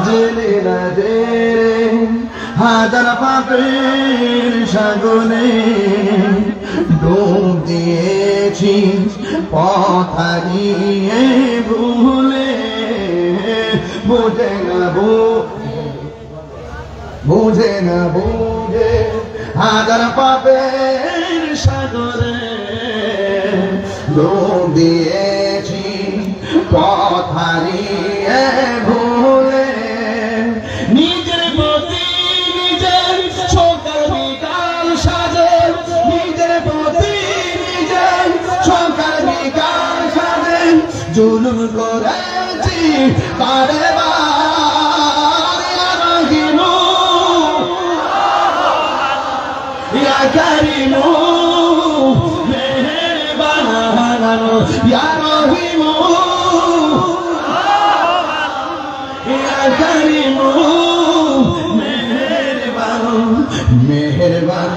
জেনে না জেনে হাজার পাপের সাগরে ডুব দিয়েছি পথ হারিয়ে ভুলে, বুঝে না বুঝে না বুঝে হাজার পাপের সাগরে ডুব দিয়েছি পথ হারিয়ে ভুলে, নিজের প্রতি নিজের সকাল বিকাল সাজে, নিজের প্রতি নিজের সকাল বিকাল সাজে জুলুম করেছি বারে বার। ইয়া রহিমু ইয়া কারিমু মেহেরবান ইয়া রহিমু ইয়া কারিমু মেহেরবান, মেহেরবান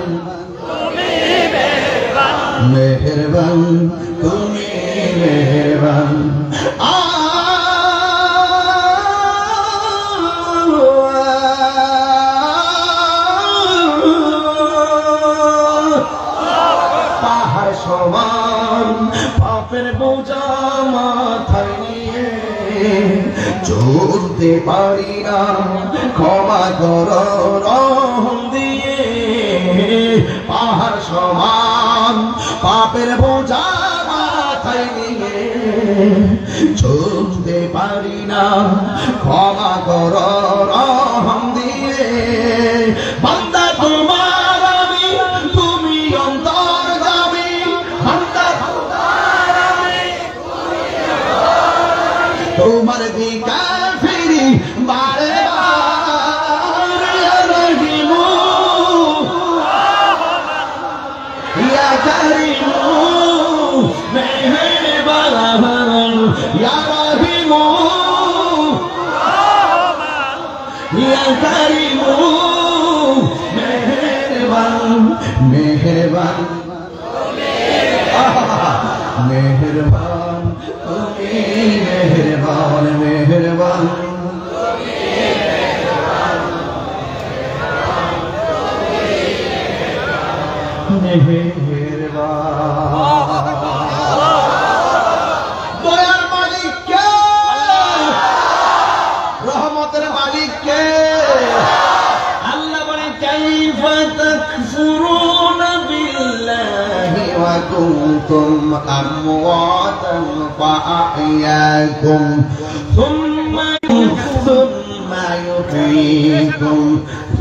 মেহেরবান তুমি মেহেরবান। পাহাড় সমান পাপের বোঝা মাথায় নিয়ে চলতে পারি না, ক্ষমা করো রহম দিয়ে। পাহাড় সমান পাপের বোঝা মাথায় নিয়ে চলতে পারি না, ক্ষমা করো রহম দিয়ে। বান্দা তোমার আমি, তুমি অন্তর্যামী, বান্দা তোমার আমি, তোমার দিকে ফিরি বারে বার। ইয়া রহিমু ইয়া কারিমু মেহেরবান ইয়া রহিমু ইয়া কারিমু মেহেরবান, মেহেরবান মেহেরবান তুমি মেহেরবান, মেহেরবান দয়ার মালিক কে, রহমতের মালিক কে? আল্লাহ বলে কাইফা তাকফুরুনা বিল্লাহি ওয়া কুনতুম আমওয়াতান ফাআহইয়াকুম সুম্মা يحييكم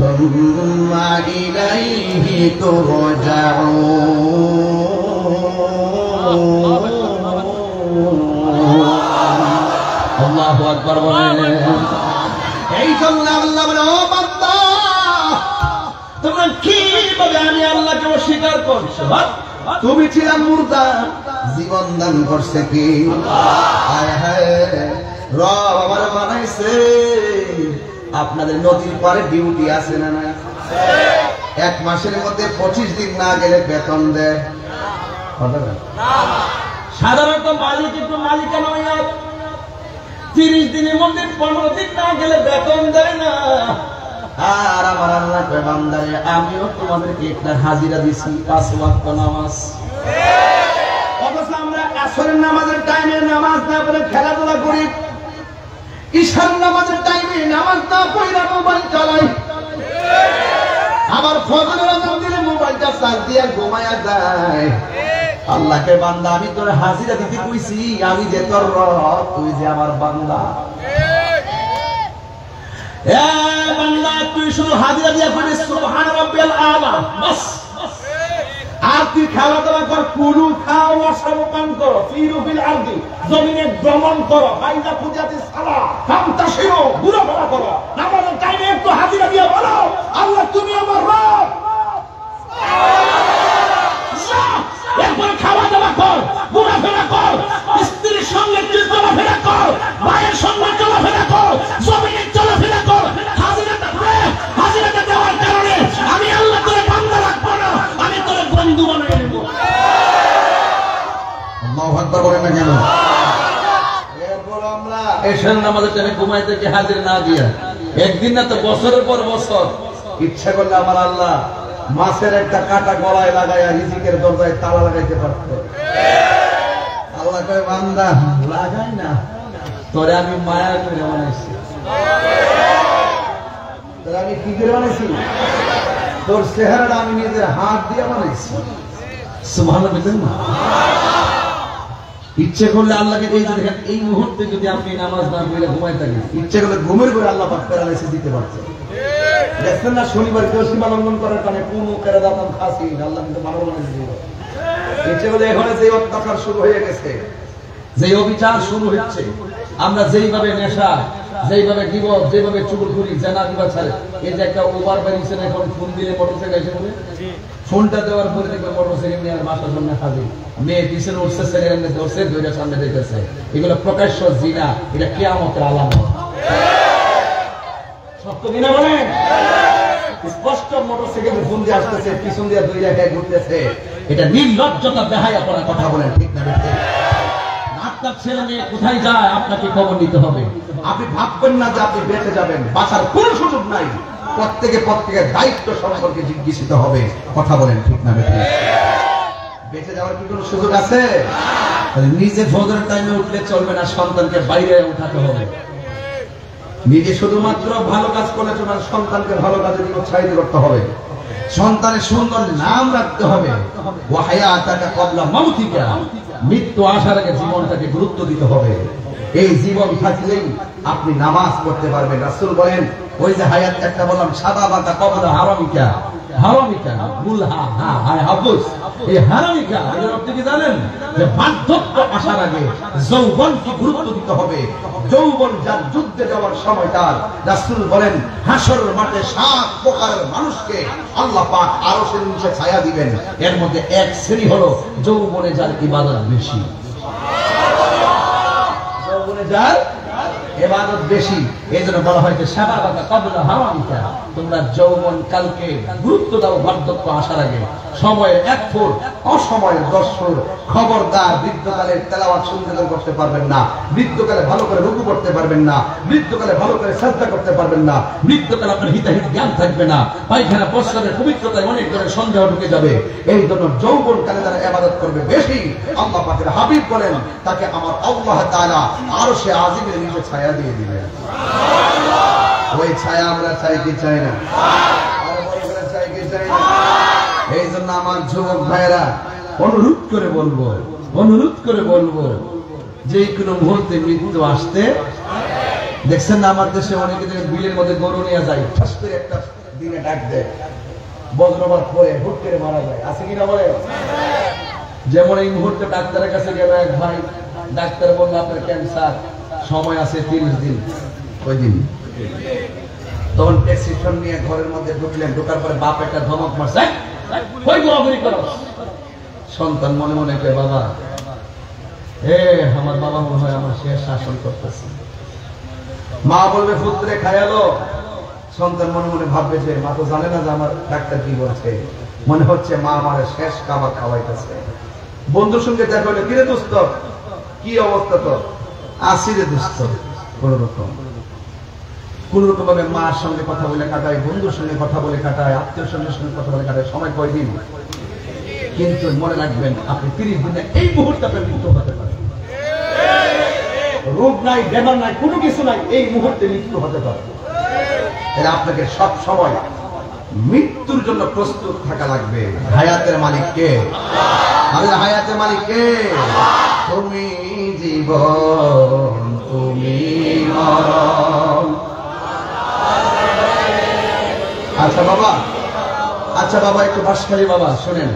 ثم إليه ترجعون। الله أكبر বলেন। এই জন্য আল্লাহ বলে ও বান্দা তোমরা কিভাবে আমি আল্লাহকে অস্বীকার করছো? তুমি ছিলা মুর্দা, জীবন দান করছে কি হায় হায় রব আমার বানাইছে। আপনাদের নদীর পারে ডিউটি আছে না নাই? এক মাসের মধ্যে 25 দিন না গেলে বেতন দেয়। সাধারণত মালিক একটু মালিকানা হইয়া 30 দিনের মধ্যে 15 দিন না গেলে বেতন দেয় না। আর আমার আল্লাহ কয় বান্দারে আমিও তোমাদেরকে একটা হাজিরা দিছি 5 ওয়াক্ত নামাজ। অথচ আমরা আসরের নামাজের টাইমে নামাজ না পড়ে খেলাধুলা করি, ঈশার নামাজের টাইমে নামাজ না পড়ে মোবাইল চালাই, আবার ফজরের আযান দিলে মোবাইলটা চার্জ দিয়ে ঘুমায়া যায়। আল্লাহকে বান্দা আমি তোর হাজিরা দিতে কইছি, আমি যে তোর রব, তুই যে আমার বান্দা। এ বান্দা তুই শুধু হাজিরা দিয়া কইবি সুবহান রাব্বিয়াল আলা, বাস। আর তুই খাওয়া-দাওয়া কর, কুলু খাও, ওয়াশরাবু পান করো, ফিরু ফিল আরদি, জমিনে ভ্রমণ করো, ফাইদা ফুজাতি সালা, ফামতাশিরু, ঘোরাফেরা করো, নামাজের টাইমে একটু হাজিরা দিয়া বলো আল্লাহ তুমি আমার রব। এরপরে খাওয়া-দাওয়া কর, ঘোরাফেরা কর, স্ত্রীর সঙ্গে তুই চলাফেরা কর, মায়ের সঙ্গে চলাফেরা কর, জমিনে চলাফেরা কর। হাজিরাটা দেওয়ার কারণে আমি আল্লাহ তোরে বান্দা রাখবো না, আমি তোরে বন্ধু বানিয়ে নেব। আল্লাহু আকবার বলেন না কেন? এরপর আমরা এশার নামাজের টাইমে ঘুমাইতে কি হাজির না দিয়া, একদিন না তো বছরের পর বছর ইচ্ছা করলে আমার আল্লাহ মাছের একটা কাটা গলায় লাগাইয়া রিজিকের দরজায় তালা লাগাইতে পারত। আল্লাহ কয় বান্দা লাগাই না, তোরে আমি মায়া করে বানাইছি। তোরে আমি কি করে বানাইছি? তোর চেহারাটা আমি নিজের হাত দিয়ে বানাইছি। সুবহানাল্লাহ বলেন না? ইচ্ছে করলে আল্লাহকে এই যে দেখেন, এই মুহূর্তে যদি আপনি নামাজ না পড়ে ঘুমাই থাকেন, ইচ্ছে করলে ঘুমের করে আল্লাহ পাক প্যারালাইসিস দিতে পারছেন। দেখছেন না শনিবার কেউ সীমা লঙ্ঘন করার কারণে কোনো কেরাদাতাম খাসি আল্লাহ কিন্তু মানব বানিয়ে দিল। ইচ্ছে করলে এখানে যে অত্যাচার শুরু হয়ে গেছে, যে অবিচার শুরু হচ্ছে, আমরা যেইভাবে নেশা, যেইভাবে গিবত, যেভাবে চুগলখুরি, জানা দিবা ছাড়ে, এই যে একটা ওভার বেরিয়েছে না, এখন ফোন দিলে মোটরসাইকেল এসে বলে, ফোনটা দেওয়ার পরে দেখবে মোটরসাইকেল নিয়ে আর বাসার সামনে হাজির, মেয়ে পিছনে উঠছে, ছেলে ধরছে, দুইটা সামনে দেখতেছে। এগুলো প্রকাশ্য জিনা, এটা কিয়ামতের আলামত। সত্য কিনা বলেন? স্পষ্ট মোটরসাইকেল ফোন দিয়ে আসতেছে, পিছন দিয়ে দুই জায়গায় ঘুরতেছে, এটা নির্লজ্জতা, বেহায়া করার কথা বলেন, ঠিক না? আপনার ছেলে মেয়ে কোথায় যায় আপনাকে খবর নিতে হবে। আপনি ভাববেন না যে আপনি বেঁচে যাবেন, বাঁচার কোন সুযোগ নাই। প্রত্যেকের দায়িত্ব সম্পর্কে জিজ্ঞাসিত হবে, কথা বলেন, ঠিক না? বেঁচে যাওয়ার কি কোনো সুযোগ আছে? নিজে ফজরের টাইমে উঠলে চলবে না, সন্তানকে বাইরে উঠাতে হবে। নিজে শুধুমাত্র ভালো কাজ করলে চলবে না, সন্তানকে ভালো কাজে উৎসাহিত করতে হবে, সন্তানের সুন্দর নাম রাখতে হবে। ওয়া হায়াতাকা ক্বাবলা মাউতিকা, মৃত্যু আসার আগে জীবনটাকে গুরুত্ব দিতে হবে। এই জীবন থাকলেই আপনি নামাজ পড়তে পারবেন। রাসূল বলেন, ওই যে হায়াত একটা বললাম, শাবাবাকা ক্বাবলা হারামিকা, হারামিকা গুলহা হা হায় হাফুজ, এই হারামিকা এর অর্থ কি জানেন? যে বার্ধক্য আসার আগে যৌবনকে গুরুত্ব দিতে হবে। যৌবন যার যুদ্ধে যাওয়ার সময় তার, রাসূল বলেন হাসরের মাঠে 7 প্রকারের মানুষকে আল্লাহ পাক আরশের নিচে ছায়া দিবেন। এর মধ্যে এক শ্রেণী হলো যৌবনে যার ইবাদত বেশি, যৌবনে যার ইবাদত বেশি। এজন্য বলা হয় যে শাবাবাকা ক্বাবলা হারামিকা, তোমরা যৌবন কালকে গুরুত্ব দাও বার্ধক্য আসার আগে। সময়ের 1 ফুট, অসময়ের 10 ফুট। খবরদার বৃদ্ধকালে তেলাওয়াত সুন্দর করতে পারবেন না, বৃদ্ধকালে ভালো করে রুকু করতে পারবেন না, বৃদ্ধকালে ভালো করে সাজদা করতে পারবেন না, বৃদ্ধকালে আপনার হিতাহিত জ্ঞান থাকবে না, পায়খানা প্রস্রাবের পবিত্রতায় অনেক ধরনের সন্দেহ ঢুকে যাবে। এই জন্য যৌবন কালে যারা ইবাদত করবে বেশি, আল্লাহ পাকের হাবিব বলেন তাকে আমার আল্লাহ তাআলা আরশে আজিমের নিচে ছায়া দিয়ে দিবেন। ওই ছায়া আমরা চাই কি চাই না? আরো বড় করে চাই কি চাই না? এই জন্য আমার যুবক ভাইরা অনুরোধ করে বলবো যে কোনো মুহূর্তে মৃত্যু আসতে, দেখছেন না আমার দেশে অনেকে বিলের মধ্যে গরু নিয়ে যায়, ঠাস করে একটা দিনে ডাক দেয়, বজ্রপাত পরে হুট করে মারা যায়, আছে কিনা বলে? যেমন এই মুহূর্তে ডাক্তারের কাছে গেল এক ভাই, ডাক্তার বলল আপনার ক্যান্সার, সময় আছে 30 দিন। ওই দিন তখন প্রেসক্রিপশন নিয়ে ঘরের মধ্যে ঢুকলেন, ঢোকার পরে বাপ একটা ধমক মারছে, কই গোলাগুলি করো। সন্তান মনে মনে কয়, বাবা আমার বাবা মনে হয় আমার শেষ শাসন করতেছে। মা বলবে পুত্রে খায়ালো, সন্তান মনে মনে ভাববে যে মা তো জানে না যে আমার ডাক্তার কি বলছে, মনে হচ্ছে মা আমার শেষ খাবার খাওয়াইতেছে। বন্ধুর সঙ্গে দেখা হলে, কিরে দোস্ত কি অবস্থা তোর? আসি রে দোস্ত। কোন রকম ভাবে মার সঙ্গে কথা বলে কাটায়, বন্ধুর সঙ্গে কথা বলে কাটায়, আত্মীয় সঙ্গে কথা বলে কাটায়, সময় কয়দিন? কিন্তু মনে রাখবেন আপনি 30 দিনে এই মুহূর্তে আপনার মৃত্যু হতে পারে। রোগ নাই, বেমার নাই, কোনো কিছু নাই, এই মুহূর্তে মৃত্যু হতে পারে। এটা আপনাকে সব সময় মৃত্যুর জন্য প্রস্তুত থাকা লাগবে। হায়াতের মালিক কে? আমাদের হায়াতের মালিক কে? তুমি জীবন, তুমি মরণ। আচ্ছা বাবা একটু বাসখালী বাবা শোনেন,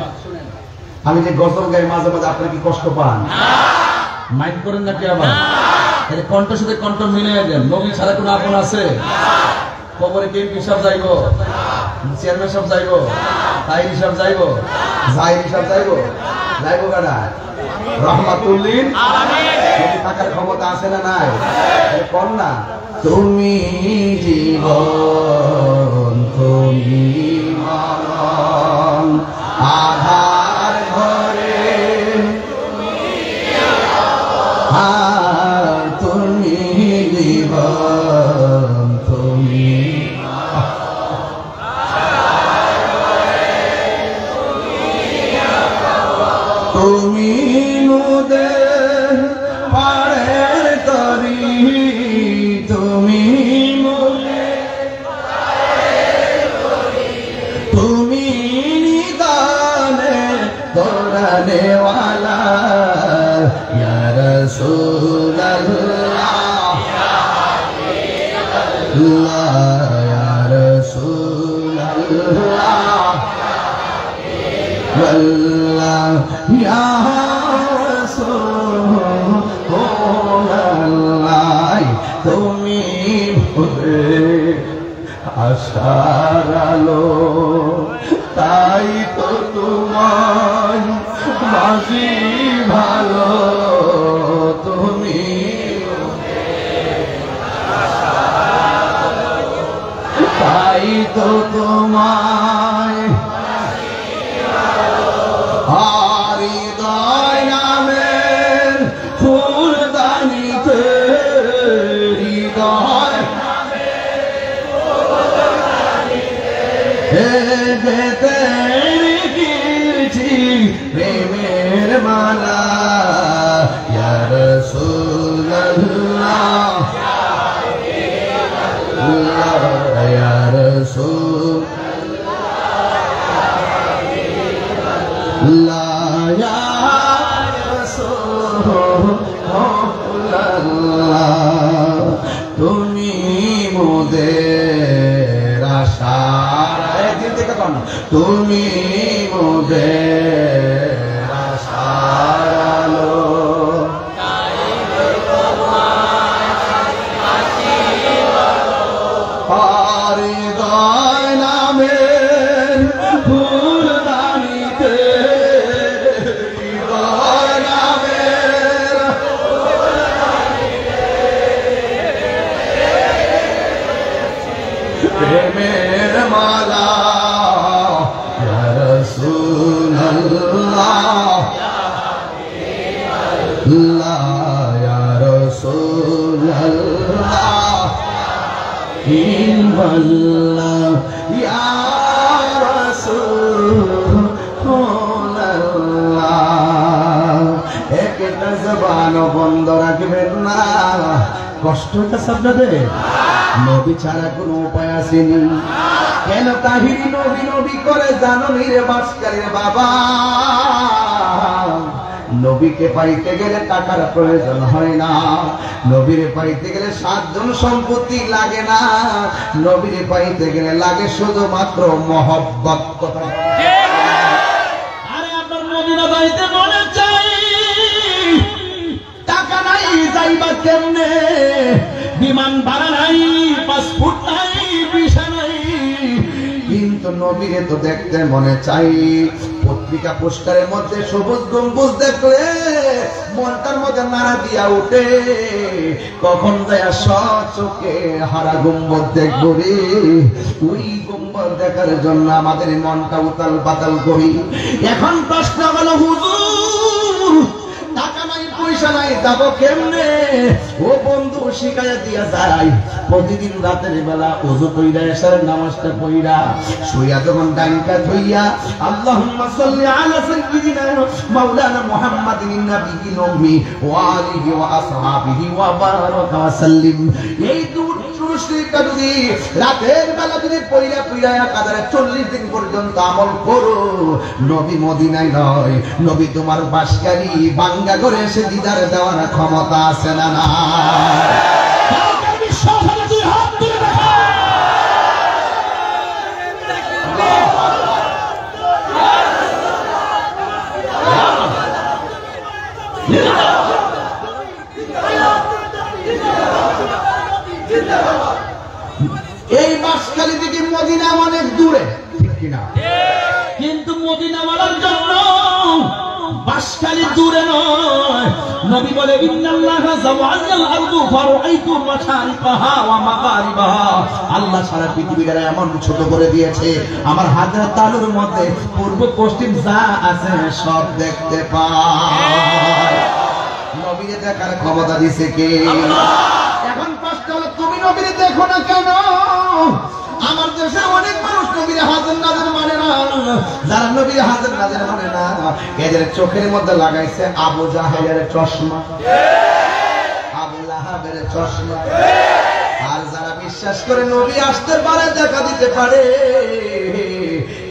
আমি যে গজল গাই মাঝে মাঝে আপনার কি কষ্ট পান? মাইন্ড করেন না কি? আবার কণ্ঠের সাথে কণ্ঠ মিলিয়ে দেন। নবী ছাড়া কোনো আপন আছে? কবরে কেমপি সব যাইব, চেয়ারম্যান সব যাইব, তাইরি সব যাইব, জাহিরি সব যাইব, যাইব কারা? রহমাতুল্লিল আলামিন। থাকার ক্ষমতা আছে না নাই? কোন না? তুমি জীবন, তুমি মরণ, আধার ঘরে তুমি জীবন, তুমি তুমি মোদের পাড়ের তরি, তুমি তুমি নিদানে দৌড়ানেওয়ালা ইয়া রাসূলুল্লাহ, ইয়া রাসূলুল্লাহ, আল্লাহ ইয়া রাসূলুল্লাহ, তুমি আশার আলো, তাই তো তোমায় বাসি ভালো, তুমি তাই তো তোমায় হৃদয় নামের ফুলদানিতে, হৃদয় যেতে লিখেছি প্রেমের মালা, ইয়া রাসূলুল্লাহ, ইয়া রাসূলুল্লাহ, ইয়া রাসূলুল্লাহ, তুমি মোদের আশার, একদিন থেকে কন, তুমি মোদের আশার আলো, হৃদয় নামের ফুলদানিতে, হৃদয় নামের প্রেমের মালা, ইয়া রাসূলুল্লাহ, ইয়া রাসূলুল্লাহ, ইল্লাল্লাহ, ইয়া রাসূলুল্লাহ। একটা জবান বন্ধ রাখবেন না। কষ্ট হচ্ছে আপনাদের? নবী ছাড়া কোনো উপায় আসেনি। কেন তাহিরি নবী নবী করে জানো নি রে বাসকারীর বাবা? নবীকে পাইতে গেলে টাকার প্রয়োজন হয় না, নবীরে পাইতে গেলে 7 জন সম্পত্তি লাগে না, নবীরে পাইতে গেলে লাগে শুধুমাত্র মহব্বত। কথা আরে আপনার মদিনা যাইতে মনে চাই, টাকা নাই যাইবা কেমনে? বিমান ভাড়া নাই, পাসপোর্ট নাই, ভিসা নাই, কিন্তু নবীরে তো দেখতে মনে চাই। পত্রিকা পোস্টারের মধ্যে সবুজ গম্বুজ দেখলে মনটার মধ্যে নাড়া দিয়া উঠে, কখন যায় চোখে হারা গম্বুজ দেখবো রে। ওই গম্বুজ দেখার জন্য আমাদের মনটা উতাল পাতাল করি। এখন প্রশ্ন হলো হুজুর, টাকা নাই পয়সা পয়সা নাই, যাব কেমনে? ও বন্ধু শিখাইয়া দিয়া যায়, প্রতিদিন রাতের বেলা ওযু কইরা এশার নামাজটা পড়িরা শুইয়া যখন ডাইনটা ধইয়া আল্লাহুম্মা সাল্লি আলা সাইয়্যিদিনা মাওলানা মুহাম্মাদিন নাবিয়্যি নবী ওয়া আলিহি ওয়া আসহাবিহি ওয়া বারাকা ওয়া সাল্লিম, এই দুরূদটা যদি রাতের বেলা যদি পড়িয়া পড়িয়া কাদারে 40 দিন পর্যন্ত আমল করো, নবী মদিনায় নয়, নবী তোমার বাসকারী বাঙ্গা করে এসে দিদার দেওয়ার ক্ষমতা আছে না? না এই বাসখালী থেকে মদিনা অনেক দূরে, ঠিক কিনা? কিন্তু মদিনা বলার জন্য বাসখালী দূরে নয়। নবী বলে ইন্নাল্লাহা যাওয়াজাল আরদু ফারাআইতু মাশারিকাহা ওয়া মাগারিবাহা, আল্লাহ সারা পৃথিবীটা এমন ছোট করে দিয়েছে, আমার হাতের তালুর মধ্যে পূর্ব পশ্চিম যা আছে সব দেখতে পায়। নবীকে দেখার ক্ষমতা দিয়েছে কে? এখন প্রশ্ন হলো, তুমি নবীকে দেখো না কেন? আমার দেশে অনেক মানুষ নবীর হাজির নাজির মানে না। যারা নবীর হাজির নাজির মানে না, এদের চোখের মধ্যে লাগাইছে আবু জাহেলের চশমা, আবু লাহাবের চশমা। আর যারা বিশ্বাস করে নবী আসতে পারে, দেখা দিতে পারে,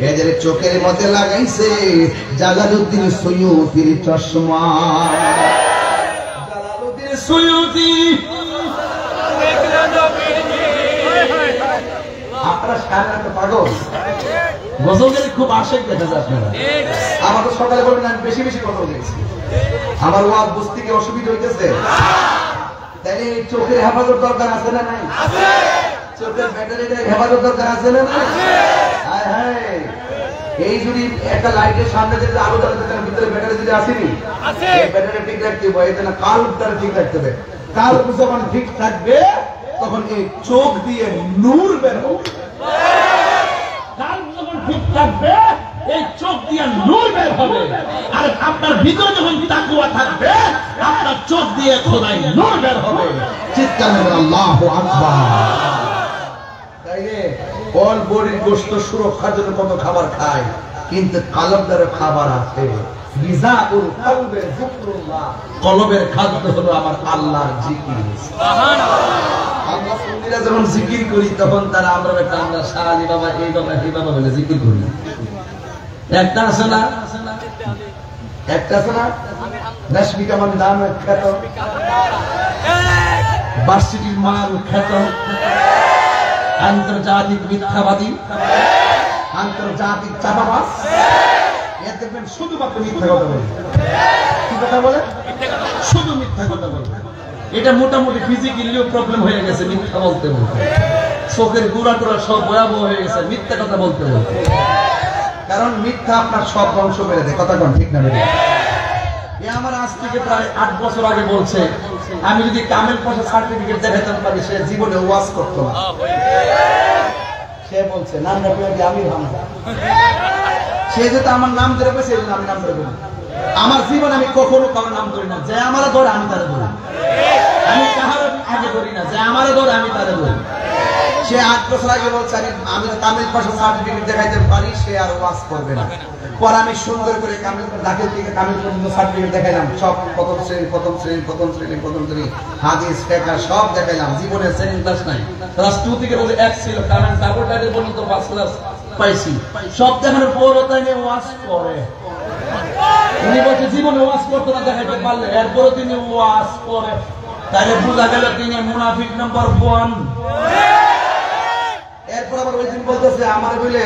এদের চোখের মধ্যে লাগাইছে জালালউদ্দিন সুয়ুতির চশমা। জালালউদ্দিন সুয়ুতি আপনারা সারা পাগল, গজল খুব আশেক দেখা যায় আপনারা। আমার তো সকালে বলবেন আমি বেশি বেশি গজল গেছি, আমার ওয়াজ বুঝতে কি অসুবিধা হইতেছে? তাইলে চোখের হেফাজত দরকার আছে না নাই? চোখের ব্যাটারিটা হেফাজত দরকার আছে না নাই? হায় হায়, এই যদি একটা লাইটের সামনে যদি আলো জ্বালাতে চান, ভিতরে ব্যাটারি যদি আসেনি, এই ব্যাটারি ঠিক রাখতে হবে, এতে না কালটা ঠিক রাখতে হবে। কাল যখন ঠিক থাকবে তখন এই চোখ দিয়ে নূর বের হবে। কাল যখন ঠিক থাকবে এই চোখ দিয়ে নূর বের হবে, আর আপনার ভিতরে যখন তাকওয়া থাকবে আপনার চোখ দিয়ে খোদাই নূর বের হবে। চিৎকার করে আল্লাহু আকবার। তাইলে বল বডির গোশত সুরক্ষার জন্য কত খাবার খায়, কিন্তু কলবের খাবার আছে। গিজাউল কলবে যিকরুল্লাহ, কলবের খাদ্য হলো আমার আল্লাহর জিকির। সুবহানাল্লাহ। আমরা সুন্নিরা যখন জিকির করি তখন তারা আমরা একটা আমরা শালি বাবা এই বাবা এই বাবা বলে জিকির করি। একটা আছে না, একটা আছে না, রশ্মি কামান নাম খ্যাত, ভার্সিটির মাল খ্যাত, আন্তর্জাতিক মিথ্যাবাদী, আন্তর্জাতিক চাপাবাজ, এর দেখবেন শুধুমাত্র মিথ্যা কথা বলে। কি কথা বলে? শুধু মিথ্যা কথা বলে। এটা মোটামুটি ফিজিক্যালিও প্রবলেম হয়ে গেছে মিথ্যা বলতে বলতে, চোখের গুড়া টুড়া সব ভয়াবহ হয়ে গেছে মিথ্যা কথা বলতে বলতে। কারণ মিথ্যা আপনার সব ধ্বংস করে দেয়। কথা কোন ঠিক না? এ আমার আজ থেকে প্রায় 8 বছর আগে বলছে, আমি যদি কামেল পাশা সার্টিফিকেট দেখাতে পারি সে জীবনে ওয়াজ করতো না। সে বলছে নাম রাখবে আমি হামজা, সে যেটা আমার নাম ধরে পেয়েছে আমি নাম ধরে বলি। আমার জীবন আমি কখনো কারোর নাম ধরি না, যে আমার ধরে আমি তারে ধরি। আমি কাহার আগে ধরি না, যে আমার ধরে আমি তারে ধরি। সে 8 বছর আগে বলছে আমি কামেল পাশা সার্টিফিকেট দেখাইতে পারি, সে আর ওয়াজ করবে না। পরে আমি সুন্দর করে কামেল দাখিল থেকে কামেল পর্যন্ত সার্টিফিকেট দেখাইলাম, সব প্রথম শ্রেণী হাদিস ফিকহ সব দেখাইলাম। জীবনে সেকেন্ড ক্লাস নাই, ক্লাস 2 থেকে বলে 1 ছিল, কামেল ডাবল টাইটেল পর্যন্ত 5 ক্লাস পাইছি। সব দেখানোর পর তাই ওয়াজ করে। উনি বলছে জীবনে ওয়াজ করতে না দেখাইতে পারলে, এরপরও তিনি ওয়াজ করে। তাহলে বোঝা গেল তিনি মুনাফিক নাম্বার 1। এরপর আবার ওই দিন বলতেছে আমার বলে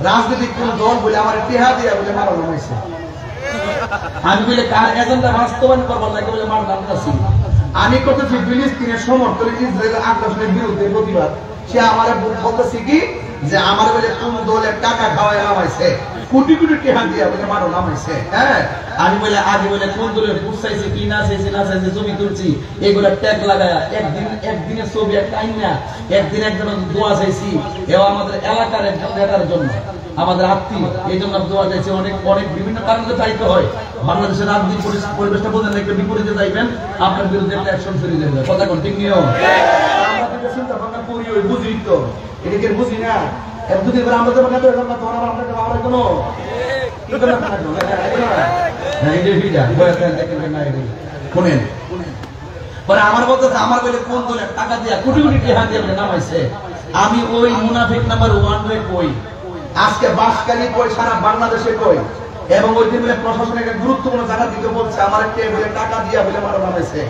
রাজনৈতিক কোন দল বলে আমার টিহা দিয়া বলে মারানো হয়েছে। আমি বলে কার এজেন্ডা বাস্তবায়ন করবার লাগে বলে মার নামতাছি। আমি করতেছি ফিলিস্তিনের সমর্থন, ইসরায়েলের আগ্রাসনের বিরুদ্ধে প্রতিবাদ। সে আমার বলতেছি কি যে আমার বলে কোন দলের টাকা খাওয়ায় নামাইছে, কোটি কোটি টাকা দিয়া বলে মারো নামাইছে। হ্যাঁ, আমি বলে আগে বলে কোন দলের ভোট চাইছে কি না চাইছে না চাইছে ছবি তুলছি, এগুলা ট্যাগ লাগায়া একদিনের ছবি একটা আইনা একদিন একজন দোয়া চাইছি, এও আমাদের এলাকার একজন নেতার জন্য। আমাদের আত্মীয়, এই জন্য দোয়া চাইছে। অনেক অনেক বিভিন্ন কারণে চাইতে হয়। বাংলাদেশের রাজনৈতিক পরিবেশটা বোঝেন, একটু বিপরীতে যাইবেন, আপনার বিরুদ্ধে একটা অ্যাকশন শুরু হয়ে যাবে। কথা কোন ঠিক নিও? আমরা যেটা চিন্তা ভাবনা করি ওই বুঝি তো, এটাকে বুঝি না। এর দুদিন পরে আমরা যখন এত এখন না তখন আমরা আপনাকে আমার কোনো কি করে না না এই যে ভিজা বয়াতেন দেখেন না এই শুনেন। পরে আমার বলতেছে আমার বলে কোন দলে টাকা দিয়া কোটি কোটি টাকা দিয়ে নামাইছে। আমি ওই মুনাফিক নাম্বার 1 রে কই, আজকে বাসকালী কই, সারা বাংলাদেশে কই, এবং ওই দিন প্রশাসনের একটা গুরুত্বপূর্ণ জায়গা দিতে বলছে আমার টেবিলে টাকা দিয়া বলে মারা নামাইছে।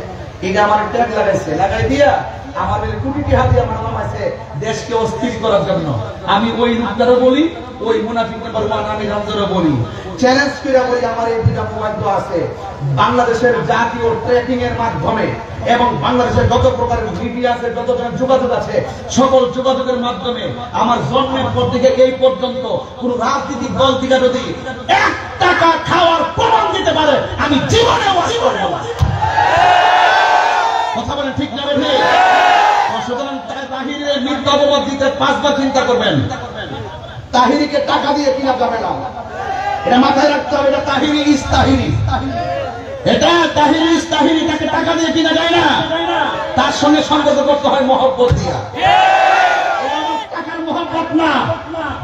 এটা আমার ট্যাগ লাগাইছে, লাগাই দিয়া আমার বলে কোটি টাকা দিয়া মারা নামাইছে দেশকে অস্থির করার জন্য। আমি ওই লোকটারও বলি, ওই মুনাফিক নাম্বার 1 আমি রমজানও বলি, চ্যালেঞ্জ করে বলি আমার এই দুটা প্রমাণ আছে। বাংলাদেশের জাতীয় ট্র্যাকিং এর মাধ্যমে এবং বাংলাদেশের যত প্রকারের মিডিয়া আছে, যত যোগাযোগ আছে, সকল যোগাযোগের মাধ্যমে আমার জন্মের পর থেকে এই পর্যন্ত কোন রাজনৈতিক দল থেকে যদি 1 টাকা খাওয়ার প্রমাণ দিতে পারে আমি জীবনেও কথা বলেন ঠিক না বেঠি? সুতরাং তাহিরের মিথ্যা অপবাদ দিতে 5 বার চিন্তা করবেন। তাহিরিকে টাকা দিয়ে কিনা যাবে না, এটা মাথায় রাখতে হবে। এটা তাহিরি ইস তাহিরি, এটা তাহিরি ইস তাহিরি, তাকে টাকা দিয়ে কিনা যায় না, তার সঙ্গে সম্পর্ক করতে হয় মহব্বত দিয়া। টাকার মহব্বত না,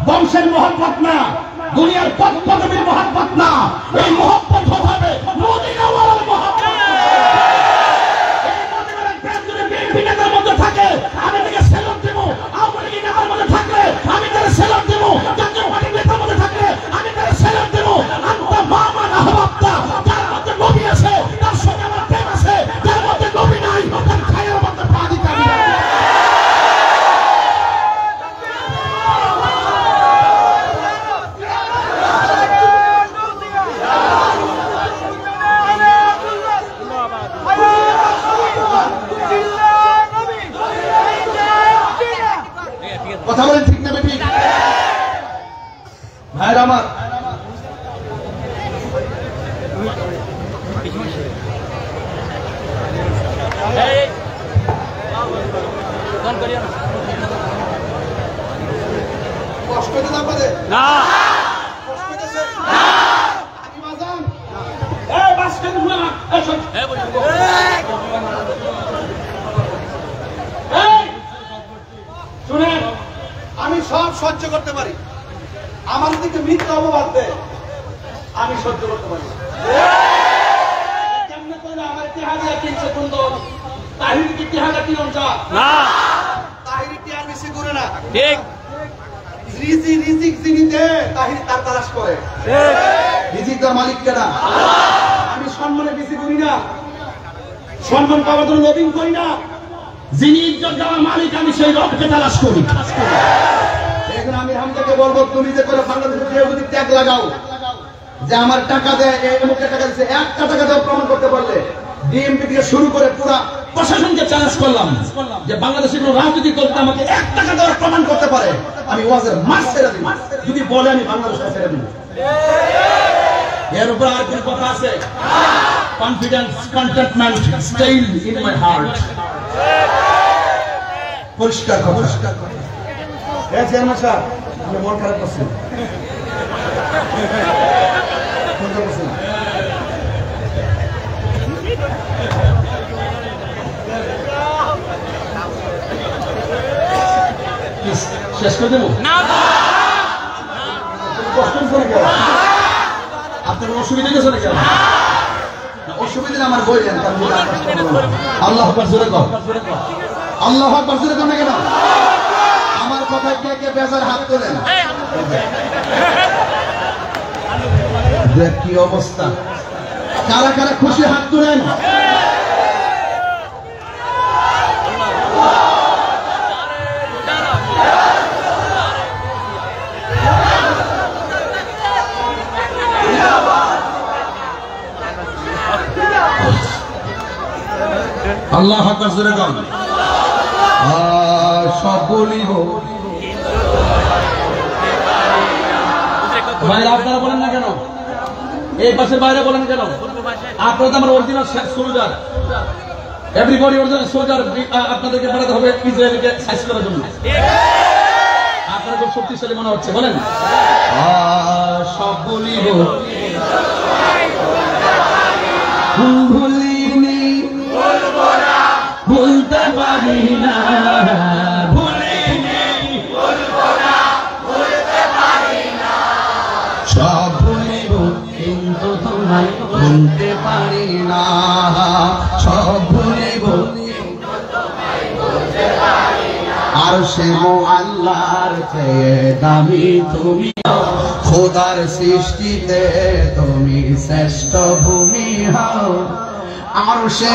বংশের মহব্বত না, দুনিয়ার পদ পদবীর মহব্বত না, এই মহব্বত হবে মদিনাওয়ালার মহব্বত। এই মদিনার প্রেম যদি বিএনপি নেতার মধ্যে থাকে আমি তাকে সেলুট দেব, আওয়ামী লীগ নেতার মধ্যে থাকলে আমি তাকে সেলুট দেব, জাতীয় পার্টির নেতার মধ্যে থাকলে আমি তাকে সেলুট দেব। আন্তা মামা আহবাবতা, যার মধ্যে নবী আছে তার সঙ্গে আমার প্রেম আছে, যার মধ্যে নবী নাই তার খায়ের মধ্যে পানি কাটি। কথা বলেন ঠিক না বেঠিক? ভাইরা আমার, কষ্ট দিতে পারে না, কষ্ট দিতেছে না, আমি বাজান এই বাসকে না এসব এই বলি এই শুনেন, আমি সব সহ্য করতে পারি, আমার দিকে মিথ্যা অপবাদ দেয় আমি সহ্য করতে পারি। কেমনে করে আমার ইতিহাসে কিনছে কোন দল? তাহির কি ইতিহাসে কিনন চা না, তাহির ইতিহাস বেশি করে না, ঠিক রিজিক যিনি দেয় তাহির তার তালাশ করে, রিজিক তার মালিক কেনা। আমি সম্মানে বেশি করি না, সম্মান পাওয়ার জন্য লবিং করি না, যিনি ইজ্জত দেওয়ার মালিক আমি সেই রবকে তালাশ করি। এখন আমি হামজাকে বলবো তুমি যে করে বাংলাদেশের কেউ যদি ট্যাগ লাগাও যে আমার টাকা দেয়, এমুকে টাকা দিচ্ছে, 1 টাকা দেওয়া প্রমাণ করতে পারলে ডিএমপি থেকে শুরু করে পুরা প্রশাসনকে চ্যালেঞ্জ করলাম যে বাংলাদেশের কোন রাজনৈতিক দলকে আমাকে 1 টাকা দেওয়ার প্রমাণ করতে পারে আমি ওয়াজের মাস ছেড়ে দিব, যদি বলে আমি বাংলাদেশটা ছেড়ে দিব। এর উপর আর কোন কথা আছে? Confidence, contentment, still in my heart. পরিষ্কার পরিষ্কার এই চেয়ারম্যান সাহেব, আমি মন খারাপ করছি, শেষ করে দেবো না, আপনার অসুবিধা গেছে না? কেন অসুবিধা? আমার বই দেন আল্লাহ আকবার জোরে কর, আল্লাহ আকবার জোরে কর না কেন? আমার কথায় কে কে বেজার হাত তোলেন? দেখ কি অবস্থা, কারা কারা খুশি হাত তোলেন? আল্লাহ আকবার জোরে কর। সব বলিব ভাইরা, আপনারা বলেন না কেন? এই পাশের বাইরে বলেন কেন? আপনারা তো আমার original soldier, everybody original soldier. আপনাদেরকে পাঠাতে হবে ইসরায়েলকে সাইজ করার জন্য। আপনারা আপনার খুব শক্তিশালী মনে হচ্ছে, বলেন সব বলিব ভুলিনি, ভুলতে পারি না, সব ভুলিব কিন্তু তোমায় ভুলতে পারি না, সব ভুলিব আর সে আল্লাহর চেয়ে দামি তুমি, খোদার সৃষ্টিতে তুমি শ্রেষ্ঠ ভূমি হও, আর সে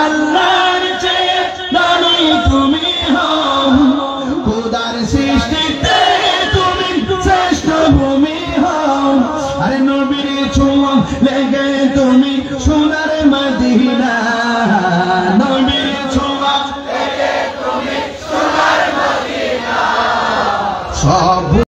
আল্লাহর চেয়ে দামি তুমি হও।